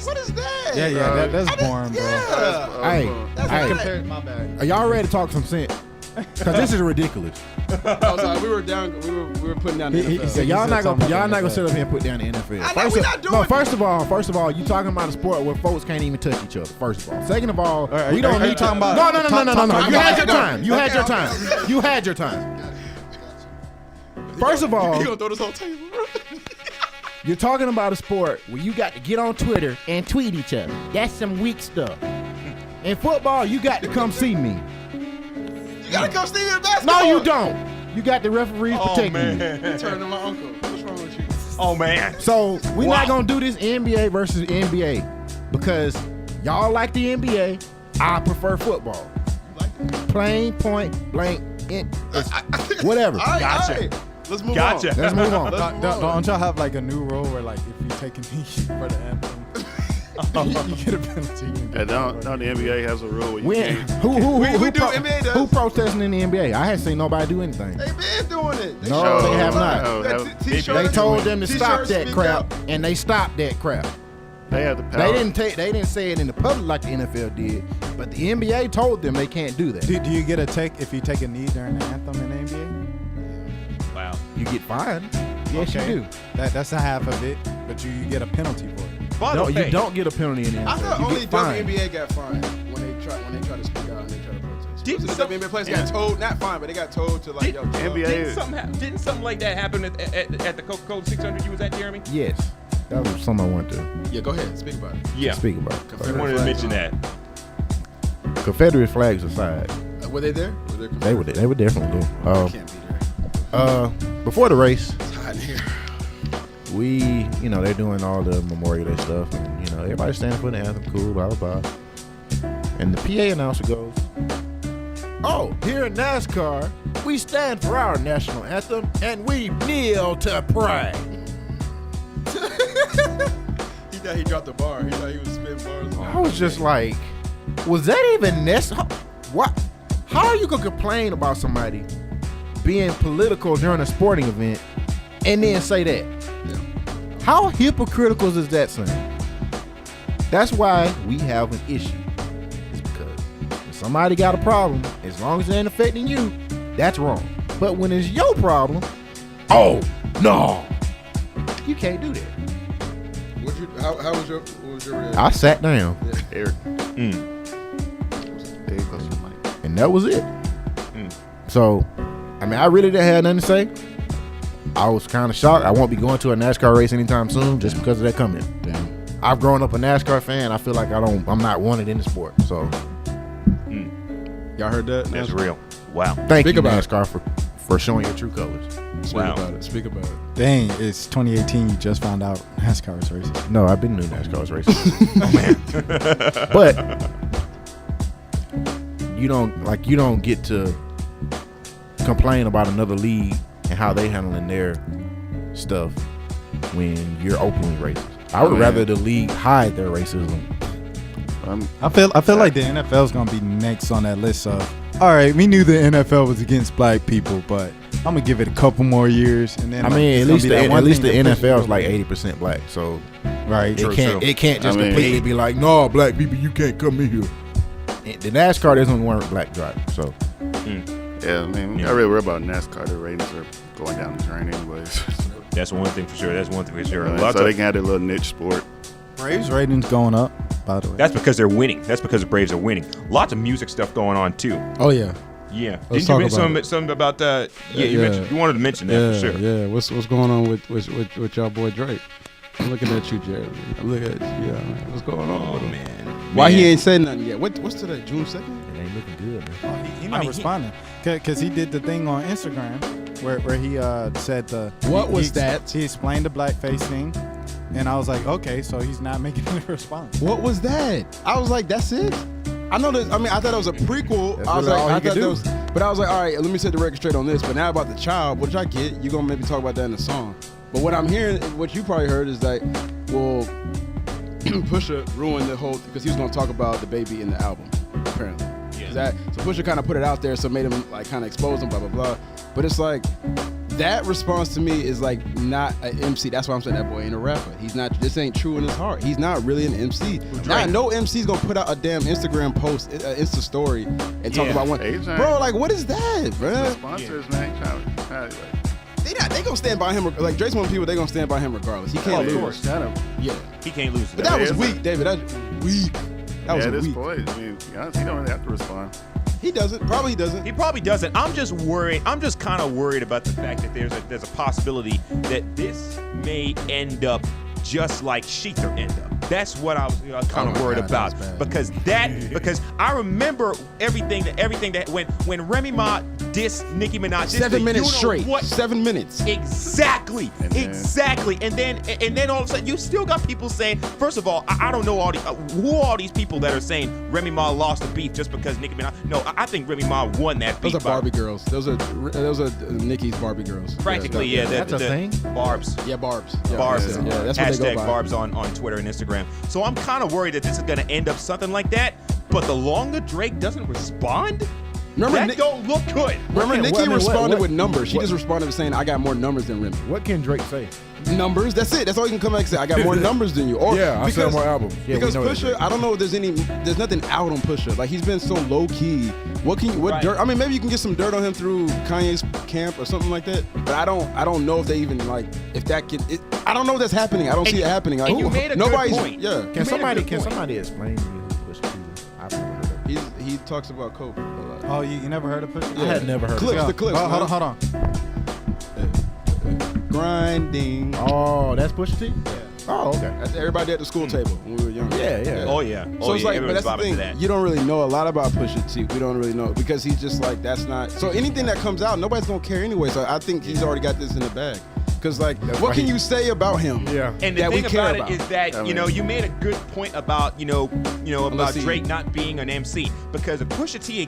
What is that? Yeah, that's boring, bro. Yeah. Hey, My bad. are y'all ready to talk some sense? Because this is ridiculous. Oh, sorry, we were putting down the NFL. So y'all not gonna NFL. sit up here and put down the NFL. I know, we're not doing First of all, you talking about a sport where folks can't even touch each other. First of all, second of all, we don't need talking about. No. You had your no. time. You had your time. You had your time. First of all, You gonna throw this whole table, bro? you're talking about a sport where you got to get on Twitter and tweet each other. That's some weak stuff. In football, you got to come see me. You gotta come see me in basketball. No, you don't. You got the referees protecting you. You turned to my uncle. What's wrong with you? Oh man. So we're not gonna do this NBA versus NBA because y'all like the NBA. I prefer football. Plain point blank. Whatever. All right, Gotcha. all right. Let's move Gotcha. on. Let's move on. Don't y'all have like a new rule where like if you take a knee for the anthem? You get a penalty. And don't the NBA has a rule where you When can't. We do, NBA does. who protesting in the NBA? I haven't seen nobody do anything. They been doing it. They No, showed they have it. not. That They t-shirt- They told them to t-shirt stop that speak crap, out. and they stopped that crap. They have the power. They didn't say it in the public like the NFL did, but the NBA told them they can't do that. Do you get a take if you take a knee during the anthem in the NBA? Wow. You get fined. Yes, Okay. you do. That's a half of it, but you get a penalty for it. By the No, way, you don't get a penalty in the NFL. I thought You only get fined. WNBA got fined when they try to speak out and they try to protest. Didn't So the some- WNBA players got told, not fined, but they got told to like, yo, NBA Didn't something like that happen at the Coca-Cola 600 you was at, Jeremy? Yes, that was something I wanted to Yeah, go ahead, speak about it. Yeah. speak about. I wanted to mention that. Confederate flags aside, Were they there? they were definitely there. Can't be there. Before the race, It's hot in here. they're doing all the Memorial Day stuff, and everybody's standing for the anthem, cool, blah blah blah. And the PA announcer goes, "Oh, here in NASCAR, we stand for our national anthem and we kneel to pray." He thought he dropped the bar. He thought he was spitting bars. I was just like, was that even necessary? What? How are you gonna complain about somebody being political during a sporting event and then say that? How hypocritical is that saying? That's why we have an issue. It's because if somebody got a problem, as long as it ain't affecting you, that's wrong. But when it's your problem, oh no, you can't do that. How was your reaction? I sat down, Eric. There goes your mic. and that was it. So, I really didn't have nothing to say. I was kind of shocked. I won't be going to a NASCAR race anytime soon just because of that comment. Damn. I've grown up a NASCAR fan. I feel like I'm not wanted in the sport. So, Y'all heard that? That's real. Wow. thank Speak you, about it. NASCAR, for showing your true colors. Speak Wow. about it. Speak about it. Dang, it's 2018. You just found out NASCAR is racist. No, I've been doing NASCAR races. But you don't get to complain about another league and how they handling their stuff when you're openly racist. I would rather the league hide their racism. I feel like the NFL is gonna be next on that list of. All right, we knew the NFL was against black people, but I'm gonna give it a couple more years, and then At it's gonna least be that one at least the thing that pushes NFL is people. like 80% black, so right. it can't just I mean- completely be like, no, black people, you can't come in here. And the NASCAR, there's only one black driver, so Yeah, I mean, I really worry about NASCAR. The ratings are going down the drain anyways. That's one thing for sure. So they can have their little niche sport. Braves ratings going up, by the way. That's because they're winning. That's because the Braves are winning. Lots of music stuff going on too. Oh yeah. Yeah. Let's Didn't you talk mention about something about that? Yeah, Yeah. you wanted to mention that for sure. Yeah. What's going on with y'all boy Drake? I'm looking at you, Jeremy. I'm looking at you. Yeah, man. What's going on Oh with him? man. Why Man. he ain't said nothing yet? What's today? June 2nd? it ain't looking good, man. He not responding because he did the thing on Instagram where he said What was he that? He explained the blackface thing, and I was like, okay, so he's not making any response. What was that? I was like, that's it? I know that. I mean, I thought it was a prequel. That's I was really like, all he I could thought that do. was, but I was like, all right, let me set the record straight on this. But now about the child, which I get, you're gonna maybe talk about that in the song. But what I'm hearing, what you probably heard is that, well, Pusha ruined the whole because he was gonna talk about the baby in the album, apparently. Yeah. So Pusha kind of put it out there, so made him like kind of expose him, blah blah blah. But it's like that response to me is like not an MC. That's why I'm saying that boy ain't a rapper. He's not. This ain't true in his heart. He's not really an MC. Now, no MC's gonna put out a damn Instagram post, Insta story, and talk Yeah. about one. Hey, John. Bro, like what is that, The bro? sponsors, man, They gonna stand by him. Like Drake's one of the people, they gonna stand by him regardless. He can't of lose. course. Yeah, He can't lose. but that was is weak, David. That weak. That was at this weak. point, I mean, to be honest, he don't really have to respond. He doesn't. Probably he doesn't. He probably doesn't. I'm just worried. I'm just kind of worried about the fact that there's a possibility that this may end up just like Sheether ended up. That's what I was kind of Oh my worried God, about that's bad. because I remember everything that when Remy Ma diss Nicki Minaj. 7 minutes you know straight. What? 7 minutes. Exactly. Exactly. And then all of a sudden, you still got people saying, first of all, I don't know who are all these people that are saying Remy Ma lost the beef just because Nicki Minaj. No, I think Remy Ma won that beef. Those are Barbie girls. Those are Nicki's Barbie girls. Practically, yeah. That's a thing? Barbs. Yeah, Barbs. Yeah, Barbs. Yeah, that's what they go Hashtag by. Barbs on Twitter and Instagram. So I'm kind of worried that this is going to end up something like that. But the longer Drake doesn't respond, that don't look good. Remember, Nicki responded with numbers. She just responded with saying, I got more numbers than Remy. What can Drake say? Numbers. That's it. That's all you can come back and say. I got more numbers than you. Or I sell more albums. Yeah, because we know Pusha, I don't know if there's nothing out on Pusha. Like, he's been so low key. What dirt? I mean, maybe you can get some dirt on him through Kanye's camp or something like that. But I don't know if they even if that can. I don't know if that's happening. I don't see it happening. Like, and you made a good point. Yeah. Can somebody explain to me who Pusha T is? I've never heard of it. He talks about coke a lot. Oh, you never heard of Pusha? I had never heard Clips, of it. the clips. Hold on. Grinding. Oh, that's Pusha T? Yeah. Oh, okay. That's everybody at the school table when we were younger. Yeah. Oh, yeah. So it's like, but that's the everybody's bopping to thing. that. You don't really know a lot about Pusha T. We don't really know because he's just like, that's not. So anything that comes out, nobody's gonna care anyway. So I think he's already got this in the bag. Because what right. can you say about him? Yeah. And the that thing we care about it is that you made a good point about about Drake not being an MC because if Pusha T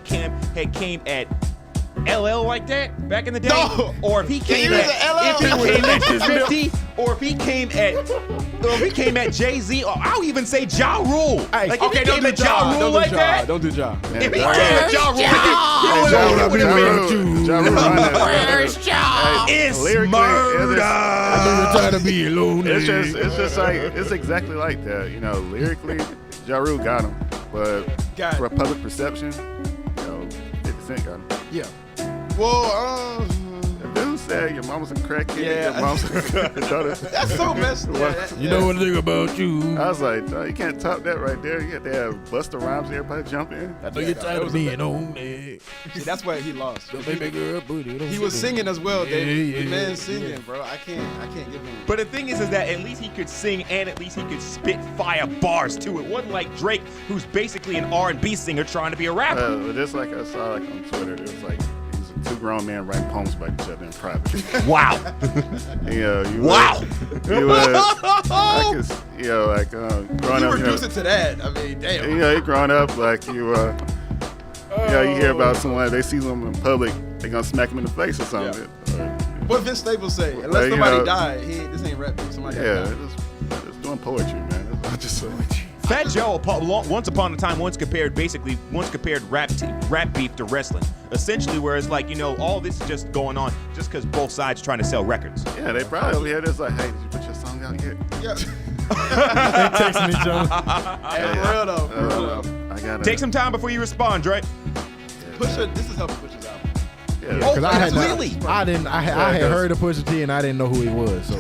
had came at LL like that back in the day, or if he came at 50, or if he came at Jay-Z, or I'll even say Ja Rule. Hey, like if he came at Ja Rule like that, don't do Ja. if he came at Ja Rule, Where's Ja? It's lyrically, murder. trying to be alone. It's just like it's exactly like that. You know, lyrically, Ja Rule got him, but for public perception, 50 Cent got him. Yeah. Well, The dude said your mama's a crackhead. Yeah. Your mom's a daughter. that's so messed up. You know one thing about you. I was like, you can't top that right there. You got to have Busta Rhymes, everybody jump in. I know you're tired of being on there. See, that's why he lost. Baby girl, booty. He was singing as well, David. Yeah. The man singing, bro. I can't give him. But the thing is that at least he could sing and at least he could spit fire bars too. It wasn't like Drake, who's basically an R&B singer trying to be a rapper. Just like I saw on Twitter, it was like two grown men writing poems about each other in private. Wow. Wow. I could, growing You up, reduce it to that. I mean, damn. you growing up, like you hear about someone, they see someone in public, they gonna smack them in the face or something. What Vince Staples say? Unless somebody died, this ain't rap. Somebody just doing poetry, man. That's what just Fat Joe once upon a time compared rap beef to wrestling. Essentially, whereas all this is just going on just because both sides trying to sell records. Yeah, they probably over here just like, hey, did you put your song out yet? Yeah. They texting each other. Hey, for real though. I gotta Take some time before you respond, Drake. Pusha, this is helping Pusha's album. Yeah. Completely. I had heard of Pusha T and I didn't know who he was. So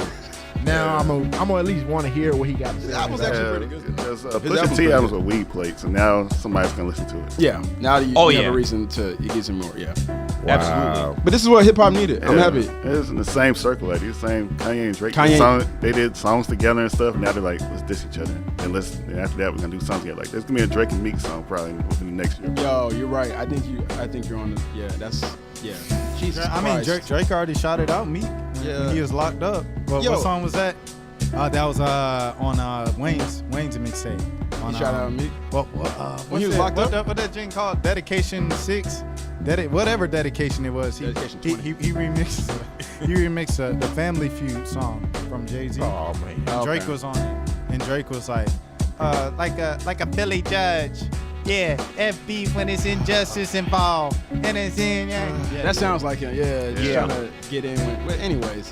now I'm gonna at least want to hear what he got to say. His album's actually pretty good. Pusha T albums are weed plates, and now somebody's gonna listen to it. Yeah. Now you have a reason to it gives him more. Yeah. Absolutely. But this is what hip hop needed. I'm happy. It's in the same circle, like the same Kanye and Drake. They did songs together and stuff. Now they're like, let's diss each other, and after that we're gonna do something together. Like there's gonna be a Drake and Meek song probably within the next year. Yo, you're right. I think you're on the. Yeah, that's. Yeah. Jesus I mean, Christ. Drake already shot it out, Meek. Yeah. He was locked up. But what song was that? That was on Wayne's mixtape. He shot out Meek. When he was locked up? What that thing called? Dedication 6? Whatever dedication it was. Dedication He remixed the Family Feud song from Jay-Z. Oh man. And Drake was on it. And Drake was like a Philly judge. Yeah, FB when it's injustice involved. And it's in, That sounds like him. Yeah. Trying to get in with. Well, anyways,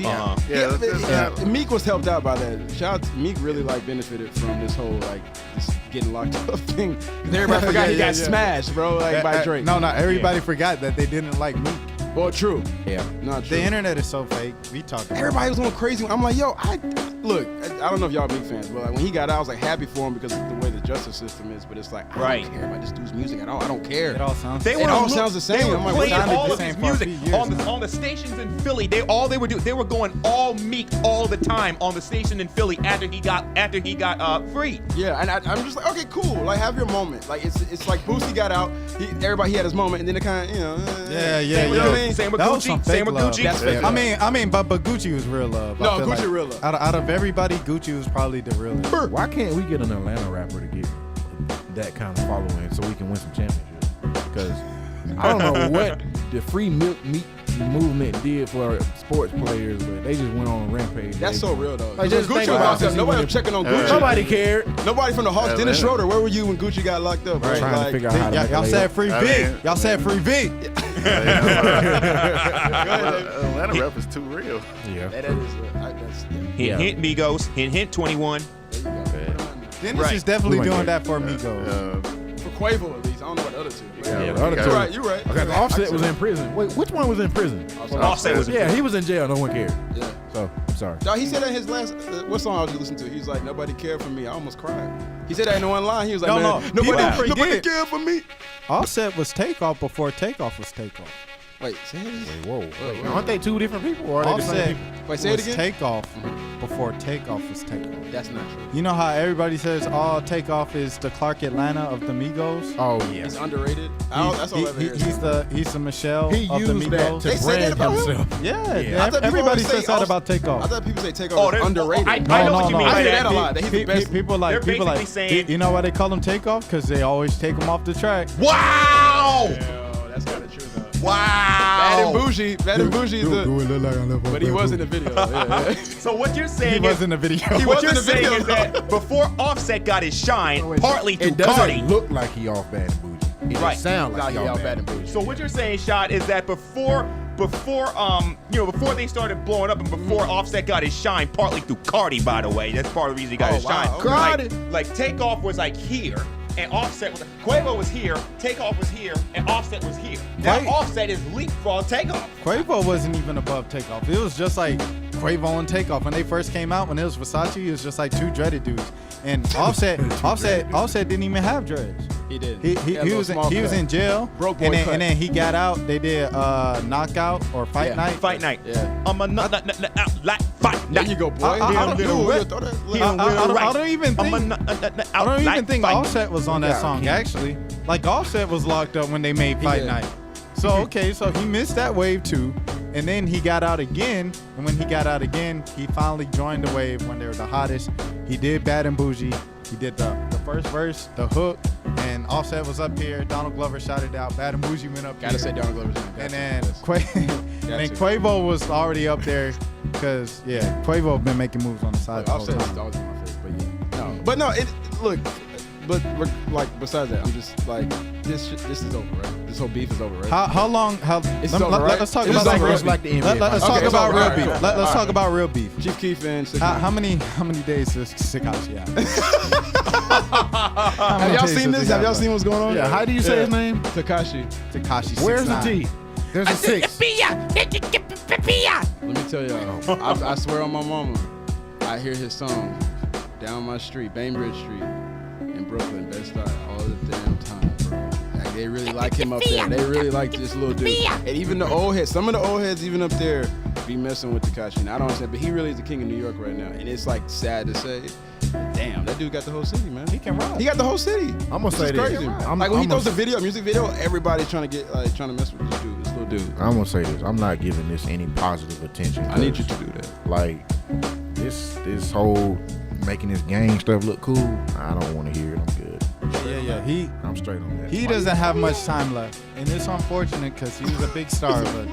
Meek was helped out by that. Shout out to Meek really benefited from this whole this getting locked up thing. 'Cause everybody forgot he got smashed, bro, by Drake. No, everybody forgot that they didn't like Meek. Well, true. Yeah. Not true. The internet is so fake. We talking. Everybody was going crazy. I'm like, yo, look, I don't know if y'all big fans, but like when he got out, I was like happy for him because of the way the justice system is. But it's like I don't care about this dude's music at all. I don't care. It all sounds. They It all sounds the same. They were I'm like, playing sounded all the of same his for a music few years on the stations in Philly. They were doing. They were going all Meek all the time on the station in Philly after he got free. Yeah, and I'm just like, okay, cool. Like, have your moment. Like, it's like Boosie got out. He had his moment, and then it kind of, Yeah. You know what I mean? Same with That was some Gucci. Same fake with love. Gucci. That's fake love. I mean, but Gucci was real love. No, I feel Gucci real love. Out of everybody, Gucci was probably the realest. Why can't we get an Atlanta rapper to get that kind of following so we can win some championships? Because I don't know what the free milk meat movement did for sports players, but they just went on a rampage. That's so real, though. Like, Because just think Gucci was about locked up. this. Nobody was checking on Gucci. Nobody cared. Nobody from the Hawks. Dennis Atlanta. Schroeder, where were you when Gucci got locked up? Right? Trying to figure out how to make Y'all a said layup. free I V. mean, Y'all said free V. Atlanta rap is too real. Yeah. That is, Hint Migos. Hint 21. Dennis Right. is definitely We went doing there. that for Migos. For Quavo, at least. I don't know about the other two. But Yeah, yeah, the other you're two. right. You're right. Okay, Offset was in prison. Wait, which one was in prison? Offset was. Yeah, he was in jail. No one cared. Yeah. So, I'm sorry. No, he said that in his last, what song I was listening to? He was like, nobody cared for me. I almost cried. He said that in one line. He was like, No, man, no, people nobody forget. cared for me. Offset was Takeoff before Takeoff was Takeoff. Wait, say it again. Wait, whoa. Aren't they two different people? Or are they the same Offset people? Wait, say it was again. Takeoff before Takeoff was Takeoff. That's not true. You know how everybody says, "Oh, Takeoff is the Clark Atlanta of the Migos." Oh, yeah. He's underrated. That's all I ever heard. He's the Michelle He of the used that Migos. to They say that brand about him? himself. Yeah, I thought people everybody always says say that Off- about I Takeoff. thought people say Takeoff Oh, was there's- underrated. I know what you mean I by hear that. that a lot. That he's the best. People They're people like basically saying- you know why they call him Takeoff? Because they always take him off the track. Wow! Yo, that's kind of true though. Wow! Bad and Bougie is the. But he was in the video. Yeah. So what you're He saying was is, in the video. He what was you're in the saying video, is that before Offset got his shine, partly through It doesn't Cardi. look like he off Bad and Bougie. It Right. just sound like Nah, he he off out Bad and Bougie. So what you're saying, Shad, is that before they started blowing up and before Offset got his shine, partly through Cardi, by the way. That's part of the reason he got Oh, his wow, shine. okay. Cardi. Like Takeoff was like here, and Offset was Quavo was here, Takeoff was here, and Offset was here. Now Right. Offset is leapfrog Takeoff. Quavo wasn't even above Takeoff. It was just like Quavo and Takeoff. When they first came out, when it was Versace, it was just like two dreaded dudes. And Offset didn't even have dreads. He did. He had a was little small cut. in jail. Broke boy and then, cut. and then he got out. They did knockout or fight Yeah. night. Fight night. Yeah. I'm a nut like fight There night. you go, boy. I don't- Ooh, I- yeah, throw that- look. I don't even think I don't even like think fight. Offset was on that Yeah, song he- actually. Like Offset was locked up when they made Fight did. Night. So okay, so he missed that wave too, and then he got out again. And when he got out again, he finally joined the wave when they were the hottest. He did Bad and Bougie. He did the first verse, the hook, and Offset was up here. Donald Glover shouted out. Bad and Bougie went up Gotta here. say Donald Glover's in it. And then Gotcha. Quavo was already up there because Quavo been making moves on the side the whole Offset's time. always my favorite, but no, look, but like besides that, I'm just like this is over, right? This whole beef is over, right? How long? It's over, right? Let's talk It's about over, real right? beef. Like the NBA Let's finals. talk Okay, about so, real alright, beef. cool. Let's Alright. talk about real beef. Chief Keef and How many days does Tekashi have? Have y'all seen this? Have y'all seen what's going on? Yeah, how do you say his name? Tekashi. Tekashi? Where's the 6ix9ine. T? There's a 6. Let me tell y'all, I swear on my mama, I hear his song down my street, Bainbridge Street, in Brooklyn, Bed-Stuy, all the damn time, bro. Like they really like him up there. They really like this little dude. And even the old heads, some of the old heads even up there be messing with Tekashi. And I don't understand, but he really is the king of New York right now. And it's like sad to say, damn, that dude got the whole city, man. He can rap. He got the whole city. I'm gonna say It's this. crazy. I'm- Like when he I'm throws gonna- a music video, everybody's trying to mess with this dude, this little dude. I'm gonna say this. I'm not giving this any positive attention. I need you to do that. Like this whole making this gang stuff look cool. I don't want to hear it. I'm good. Yeah. I'm straight on that. He doesn't have much time left, and it's unfortunate because he was a big star. But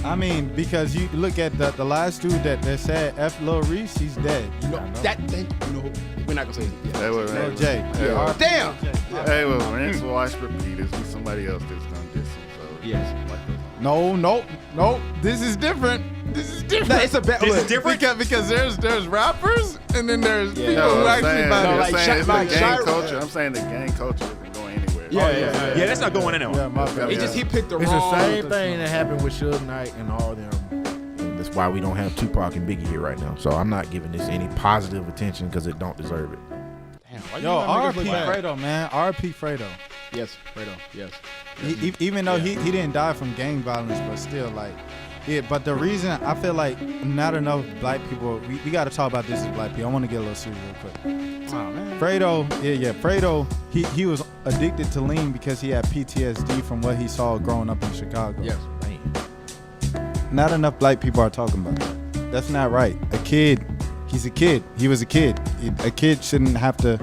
I mean, because you look at the last dude that said F Lil Reese, he's dead. You know, we're not gonna say it. Yeah. Hey, wait, Lil wait, J. Hey, Yeah, wait. Damn! Hey, well, rinse, wash, repeat. It's be somebody else that's gonna diss him. So Yes. like those. No. This is different. This is different. No, it's a bad. This is different? because there's rappers and then there's people No, who I'm actually saying, about I'm it. like, saying it's the like gang Shira- culture. I'm saying the gang culture isn't going anywhere. Yeah. That's not going anywhere. Yeah, my bad. He picked the It's wrong. the same thing that happened with Suge Knight and all them. why we don't have Tupac and Biggie here right now. So I'm not giving this any positive attention because it don't deserve it. Damn, why Yo, you gotta R.P. make us look bad? Fredo, man. R.P. Fredo. Yes, Fredo. Yes. Even though he didn't die from gang violence, but still, like, yeah. But the reason I feel like not enough black people, we got to talk about this as black people. I want to get a little serious real quick. Oh man. Fredo, Fredo, he was addicted to lean because he had PTSD from what he saw growing up in Chicago. Yes. Not enough black people are talking about that. That's not right. A kid, he's a kid. He was a kid. A kid shouldn't have to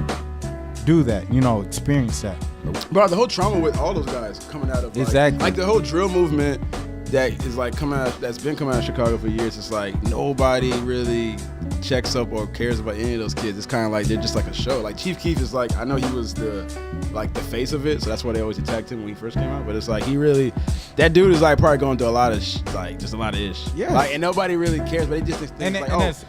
do that, experience that. Bro, the whole trauma with all those guys coming out of like the whole drill movement that is like that's been coming out of Chicago for years. It's like nobody really checks up or cares about any of those kids. It's kind of like they're just like a show. Like Chief Keef is like, I know he was the face of it, so that's why they always attacked him when he first came out. But it's like that dude is like probably going through a lot of just a lot of ish. Yeah. Like, and nobody really cares, but they just think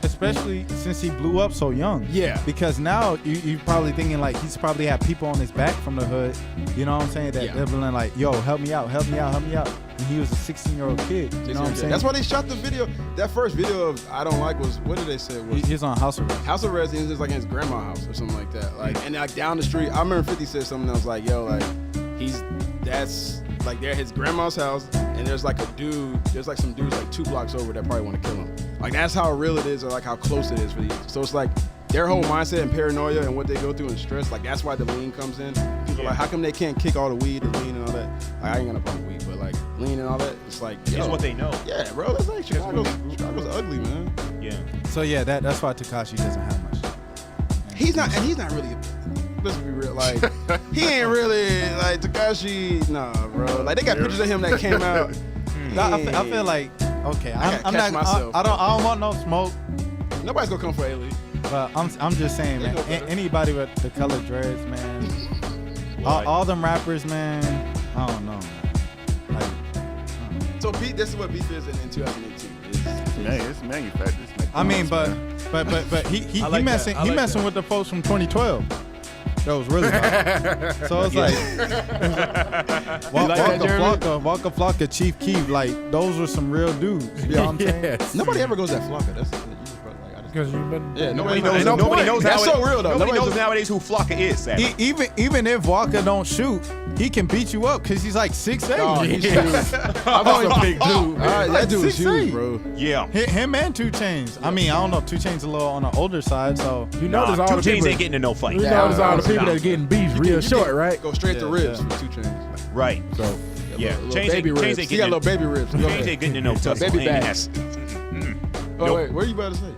especially since he blew up so young. Yeah. Because now you probably thinking like he's probably had people on his back from the hood. You know what I'm saying? That they're been like, yo, help me out. And he was a 16-year-old kid. You know what I'm saying? That's why they shot the video. That first video of I Don't Like was, what did they say? He's on house arrest. House arrest, he was just like in his grandma's house or something like that. Like, and like down the street, I remember 50 said something that was like, yo, like, they're at his grandma's house, and there's like some dudes like 2 blocks over that probably want to kill him. Like, that's how real it is, or like how close it is for these. So it's like their whole mindset and paranoia and what they go through and stress, like that's why the lean comes in. People are like, how come they can't kick all the weed, the lean and all that? Like, I ain't gonna bump weed, but like lean and all that, it's like, it's what they know. Yeah, bro, that's like Chicago's ugly, man. Yeah. So yeah, that's why Tekashi doesn't have much. He's not really. Let's be real, like he ain't really like Tekashi. Nah, bro. Like they got pictures of him that came out. I feel like okay. I'm not. Myself. I don't want no smoke. Nobody's gonna come for A-League. But I'm just saying, man. Anybody with the color dreads, man. all them rappers, man. I don't know, man. Like, so beef. This is what beef is in 2018. It's manufactured. I mean, but he messing with the folks from 2012. That was really hot. So it's like Waka Flocka, Chief Keef, like those were some real dudes. You know what I'm saying? Nobody ever goes that Flocka. That's because you've been. Yeah, nobody knows. That's so real though. Nobody knows nowadays who Flocka is. Even if Walker don't shoot, he can beat you up because he's like 6'8". Oh, he's huge. I'm a big dude. All right, that dude is huge, 6'8". bro. Yeah. Him and 2 Chainz. I mean, I don't know. 2 Chainz a little on the older side, so you notice all 2 the Chainz people ain't getting in no fight. You notice all the people that are getting beef real short, right? Go straight to ribs with 2 Chainz. Right. So yeah, Chainz ain't getting. He got little baby ribs. Chainz ain't getting in no tussle. Baby backs. Oh wait, what are you about to say?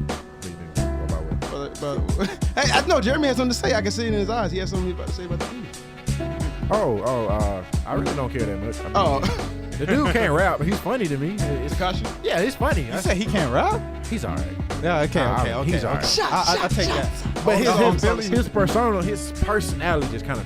Hey, I know Jeremy has something to say. I can see it in his eyes. He has something he's about to say about the dude. I really don't care that much. I mean, the dude can't rap, but he's funny to me. It's Tekashi? Yeah, he's funny. You say he can't rap? He's all right. Yeah, okay. He's all right. I take that. But his persona, his personality just kind of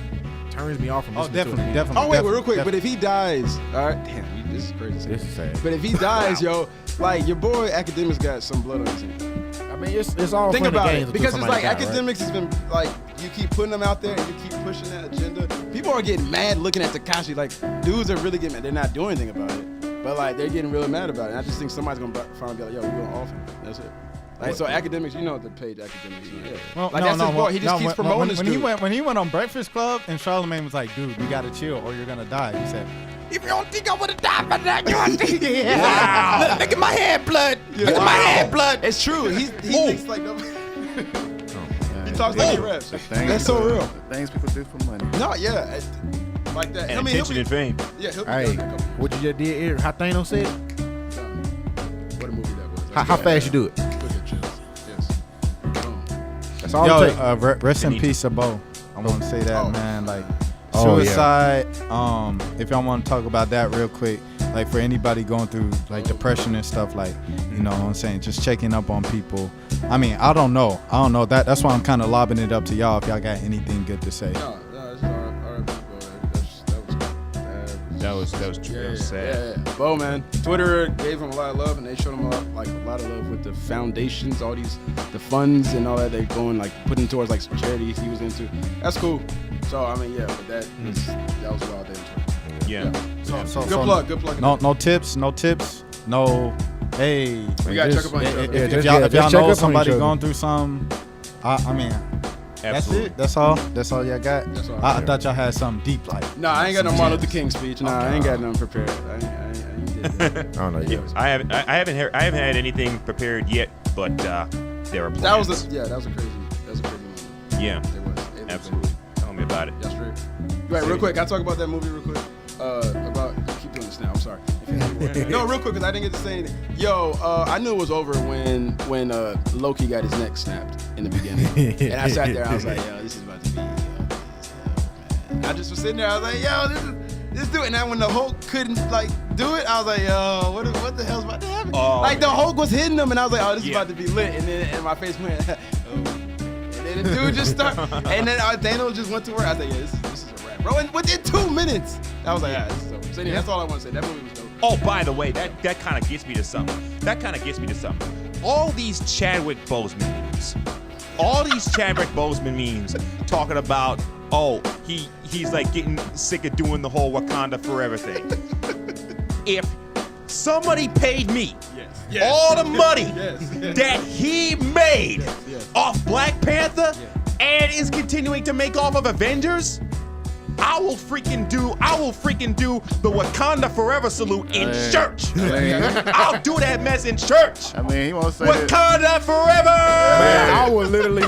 turns me off from listening to him. Definitely. Oh, wait, real quick. But if he dies, all right, damn, this is crazy. This is sad. But if he dies, yo, like your boy Academics got some blood on his hands. I mean, it's all think fun about games it because it's like right? Academics has been like you keep putting them out there and you keep pushing that agenda. People are getting mad looking at Tekashi. Like dudes are really getting mad. They're not doing anything about it, but like they're getting really mad about it. And I just think somebody's gonna finally be like, yo, we're going off him. That's it. Like so, Academics, you know the page Academics. Yeah. Well, like that's his boy. He just keeps promoting this dude. When he went on Breakfast Club and Charlamagne was like, dude, you gotta chill or you're gonna die. He said, if you don't think I would have died by that, you don't think. Wow. Look at my head blood. Yeah. Look at my head blood. It's true. He thinks like he talks like he raps. That's so real. The things people do for money. No, yeah. Like that. And attention and fame. Yeah, he'll be Hey, done in a couple. what you just did here, how Thanos said? What a movie that was. How fast you do it? Look at Chills. Yes. That's all it takes. Rest in peace, Abo. I want to say that, man. Like Oh, suicide. If y'all want to talk about that real quick, like for anybody going through like depression and stuff, like you know what I'm saying, just checking up on people. I mean, I don't know. That's why I'm kind of lobbing it up to y'all if y'all got anything good to say. No, it's our people. That was true. That was sad. Yeah. Bo, man, Twitter gave him a lot of love, and they showed him a lot of love with the foundations, all these, the funds and all that they're going, like putting towards like some charities he was into. That's cool. So I mean, yeah, but that was wild day. Yeah. So good plug. No tips. No Hey, We gotta check up on each other. if Yeah, y'all just check know up on somebody each other. going through something, I mean, that's Absolutely. it. That's all. That's all y'all got. That's all. I thought y'all had something deep like. Nah, I ain't got no some Martin gems. Luther King speech. Nah, I ain't got nothing prepared. I ain't did that. I don't know. Yeah. I haven't had anything prepared yet, but there are plans. That was a crazy moment. Yeah, It was absolutely. Tell me about it. That's straight. Right, real quick. Can I talk about that movie real quick? About keep doing this now. I'm sorry. No, real quick because I didn't get to say anything. Yo, I knew it was over when Loki got his neck snapped in the beginning, and I sat there. I was like, yo, this is about to be. Man. I just was sitting there. I was like, yo, this dude. And then when the Hulk couldn't like do it, I was like, yo, what the hell's about to happen? Oh, like the Hulk was hitting him, and I was like, oh, this is Yeah. about to be lit. And then my face went. Oh. And then the dude just started, and then Daniel just went to work. I was like, yeah, this is a wrap, bro. And within 2 minutes, I was like, yeah, this is dope. So anyway, that's all I want to say. That movie was dope. Oh, by the way, that kind of gets me to something. All these Chadwick Boseman memes. Talking about, oh, he's like getting sick of doing the whole Wakanda Forever thing. If somebody paid me all the money that he made off Black Panther and is continuing to make off of Avengers, I will freaking do the Wakanda Forever salute in church. I'll do that mess in church. I mean, he won't say that. Wakanda Forever. Man, I would literally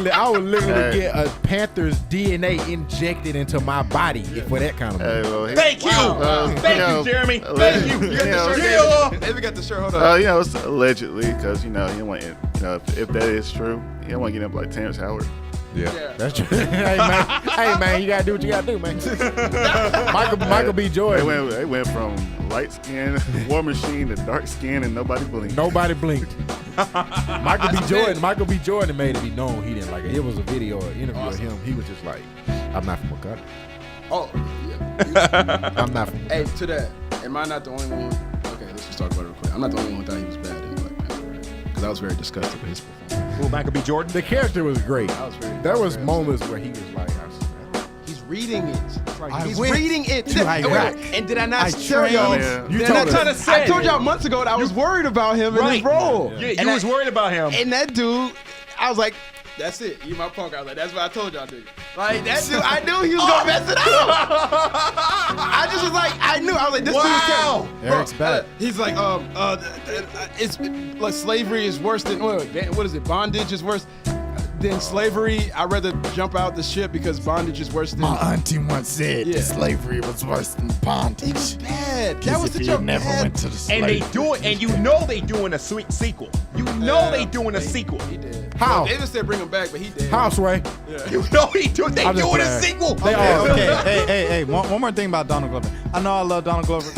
get a Panther's DNA injected into my body for that kind of Hey, movie. well, Thank you. Thank you, Jeremy. Thank you. You got the shirt? Yeah. Hey, we got the shirt. Hold on. You know, it's allegedly because you know he want if that is true, he don't want to get up like Terrence Howard. Yeah, that's true. hey man, you gotta do what you gotta do, man. Michael B. Jordan. They went from light skin, War Machine to dark skin, and nobody blinked. Nobody blinked. Michael B. Jordan made it be known he didn't like it. It was a video, an interview of him. He was just like, "I'm not from Wakanda. Oh, yeah. I'm not from." Hey, to that, am I not the only one? Okay, let's just talk about it real quick. I'm not the only one who thought he was bad in Black Panther, right? Because I was very disgusted with his performance. Ooh, Michael B. Jordan. The character was great. There was very moments where he was like, He's reading it. It's like I he's went reading it. to Iraq. And did I not I tell y'all? trained- You Did told I not us. I told y'all months ago that I was worried about him in his role. Yeah, you And was worried about him. And that dude, I was like, that's it. You my punk. I was like, that's what I told y'all, dude. Like, that dude, I knew he was going to mess it up. I just was like, I knew. I was like, this dude is terrible. Eric's back. He's like, it's like slavery is worse than, what is it? Bondage is worse than slavery. I'd rather jump out the ship because bondage is worse than. My auntie once said Yeah. that slavery was worse than bondage. Bad. That was if such you a never bad. went to the And slave. they do it, and you know they doing a sweet sequel. You know they doing a sequel. He did. How? Well, they just said bring him back, but he did. Houseway. You know they doing I'm just a playing. sequel. They are okay. Hey. One more thing about Donald Glover. I know I love Donald Glover.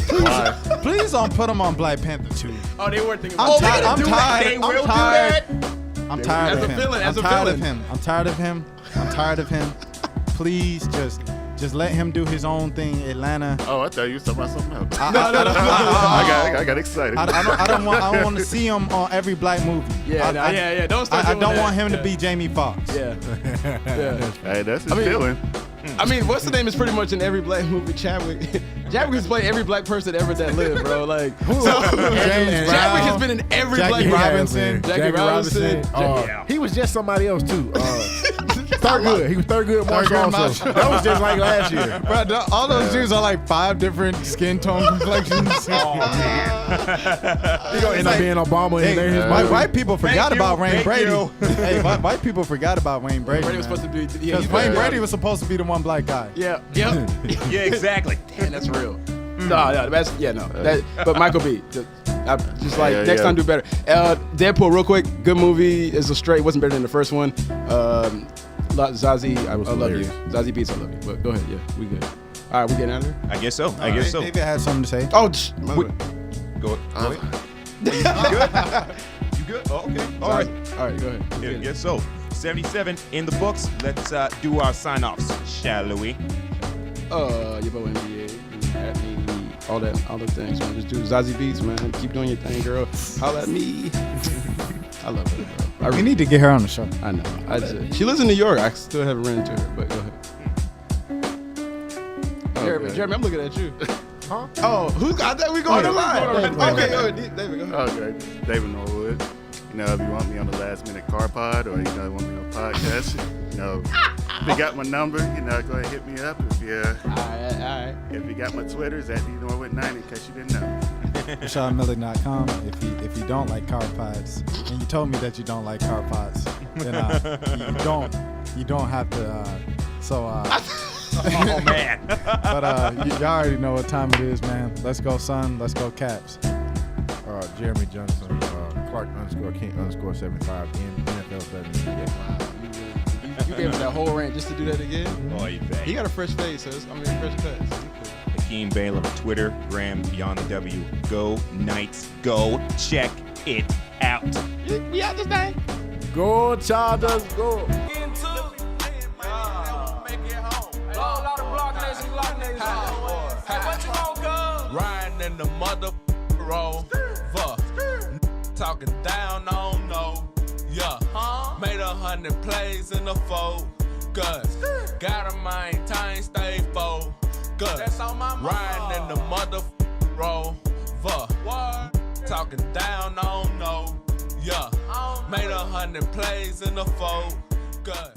Please don't put him on Black Panther 2. Oh, they weren't thinking I'm about tired. gonna I'm do that. tired. They I'm will do tired. that. I'm tired As of a him. villain, as I'm a tired villain. of him. I'm tired of him. I'm tired of him. Please just let him do his own thing. Atlanta. Oh, I thought you were talking about something else. I I got excited. I don't want to see him on every black movie. Yeah. Don't start I doing don't that. want him to be Jamie Foxx. Yeah. Hey, that's his I mean- feeling. I mean, what's the name is pretty much in every black movie. Chadwick has played every black person ever that lived, bro. Like, so, James Chadwick Brown, has been in every Jackie black Robinson. Jackie Robinson. He was just somebody else too. Thurgood. He was Thurgood Marshall Thurgood also. Marshall. That was just like last year. Bro, all those dudes are like 5 different skin tone complexions. He gonna end up being Obama in there. His White people forgot Thank about you, Wayne thank Brady. you. Hey, white people forgot about Wayne Brady. Brady was supposed to be. Because Wayne Brady was supposed to be the one black guy. Yeah. Yep. Yeah, exactly. Damn, that's real. No, that's no. But Michael B. Just like next time, do better. Deadpool, real quick. Good movie. It's a straight. Wasn't better than the first one. Zazie, I love you. Zazie Beetz, I love you. But go ahead. Yeah, we good. All right, we getting out of here. I guess so. I guess so. David had something to say. Oh, Go ahead. You good? You good? Oh, okay. All right. All right, go ahead. Yeah, guess so. 77 in the books. Let's do our sign-offs, shall we? Your boy NBA, at me, all the things, man. Just do Zazie Beetz, man. Keep doing your thing, girl. Holla at me. I love her, bro. We need to get her on the show. I know. She lives in New York. I still haven't ran into her, but go ahead. Jeremy, I'm looking at you. Huh? Oh, who got that? We going to line. Okay, David, go ahead. Okay, David Norwood. You know, if you want me on the last minute car pod or you know want me on a podcast, you know, if you got my number, you know, go ahead and hit me up. If All right. if you got my Twitters at DNorwood90 in case you didn't know. RashadMilligan.com. If you don't like car pods, and you told me that you don't like car pods, then you don't have to. Oh man. But you already know what time it is, man. Let's go, son. Let's go, Caps. Jeremy Johnson, Clark _King _75 in NFL 7. You gave him that whole rant just to do that again? Oh, you bet. He got a fresh face, fresh cuts. Hakeem Balaam, Twitter, Graham, Beyond the W. Go Knights, go. Check it out. We out this thing. Go Chargers, go. Riding in the mother rover. Talking down, I don't know. Yeah. Made 100 plays in the focus. Gotta maintain, stay focused. That's on my mind. Riding in the mother rover. Talking down, I don't know. Yeah. Made 100 plays in the focus.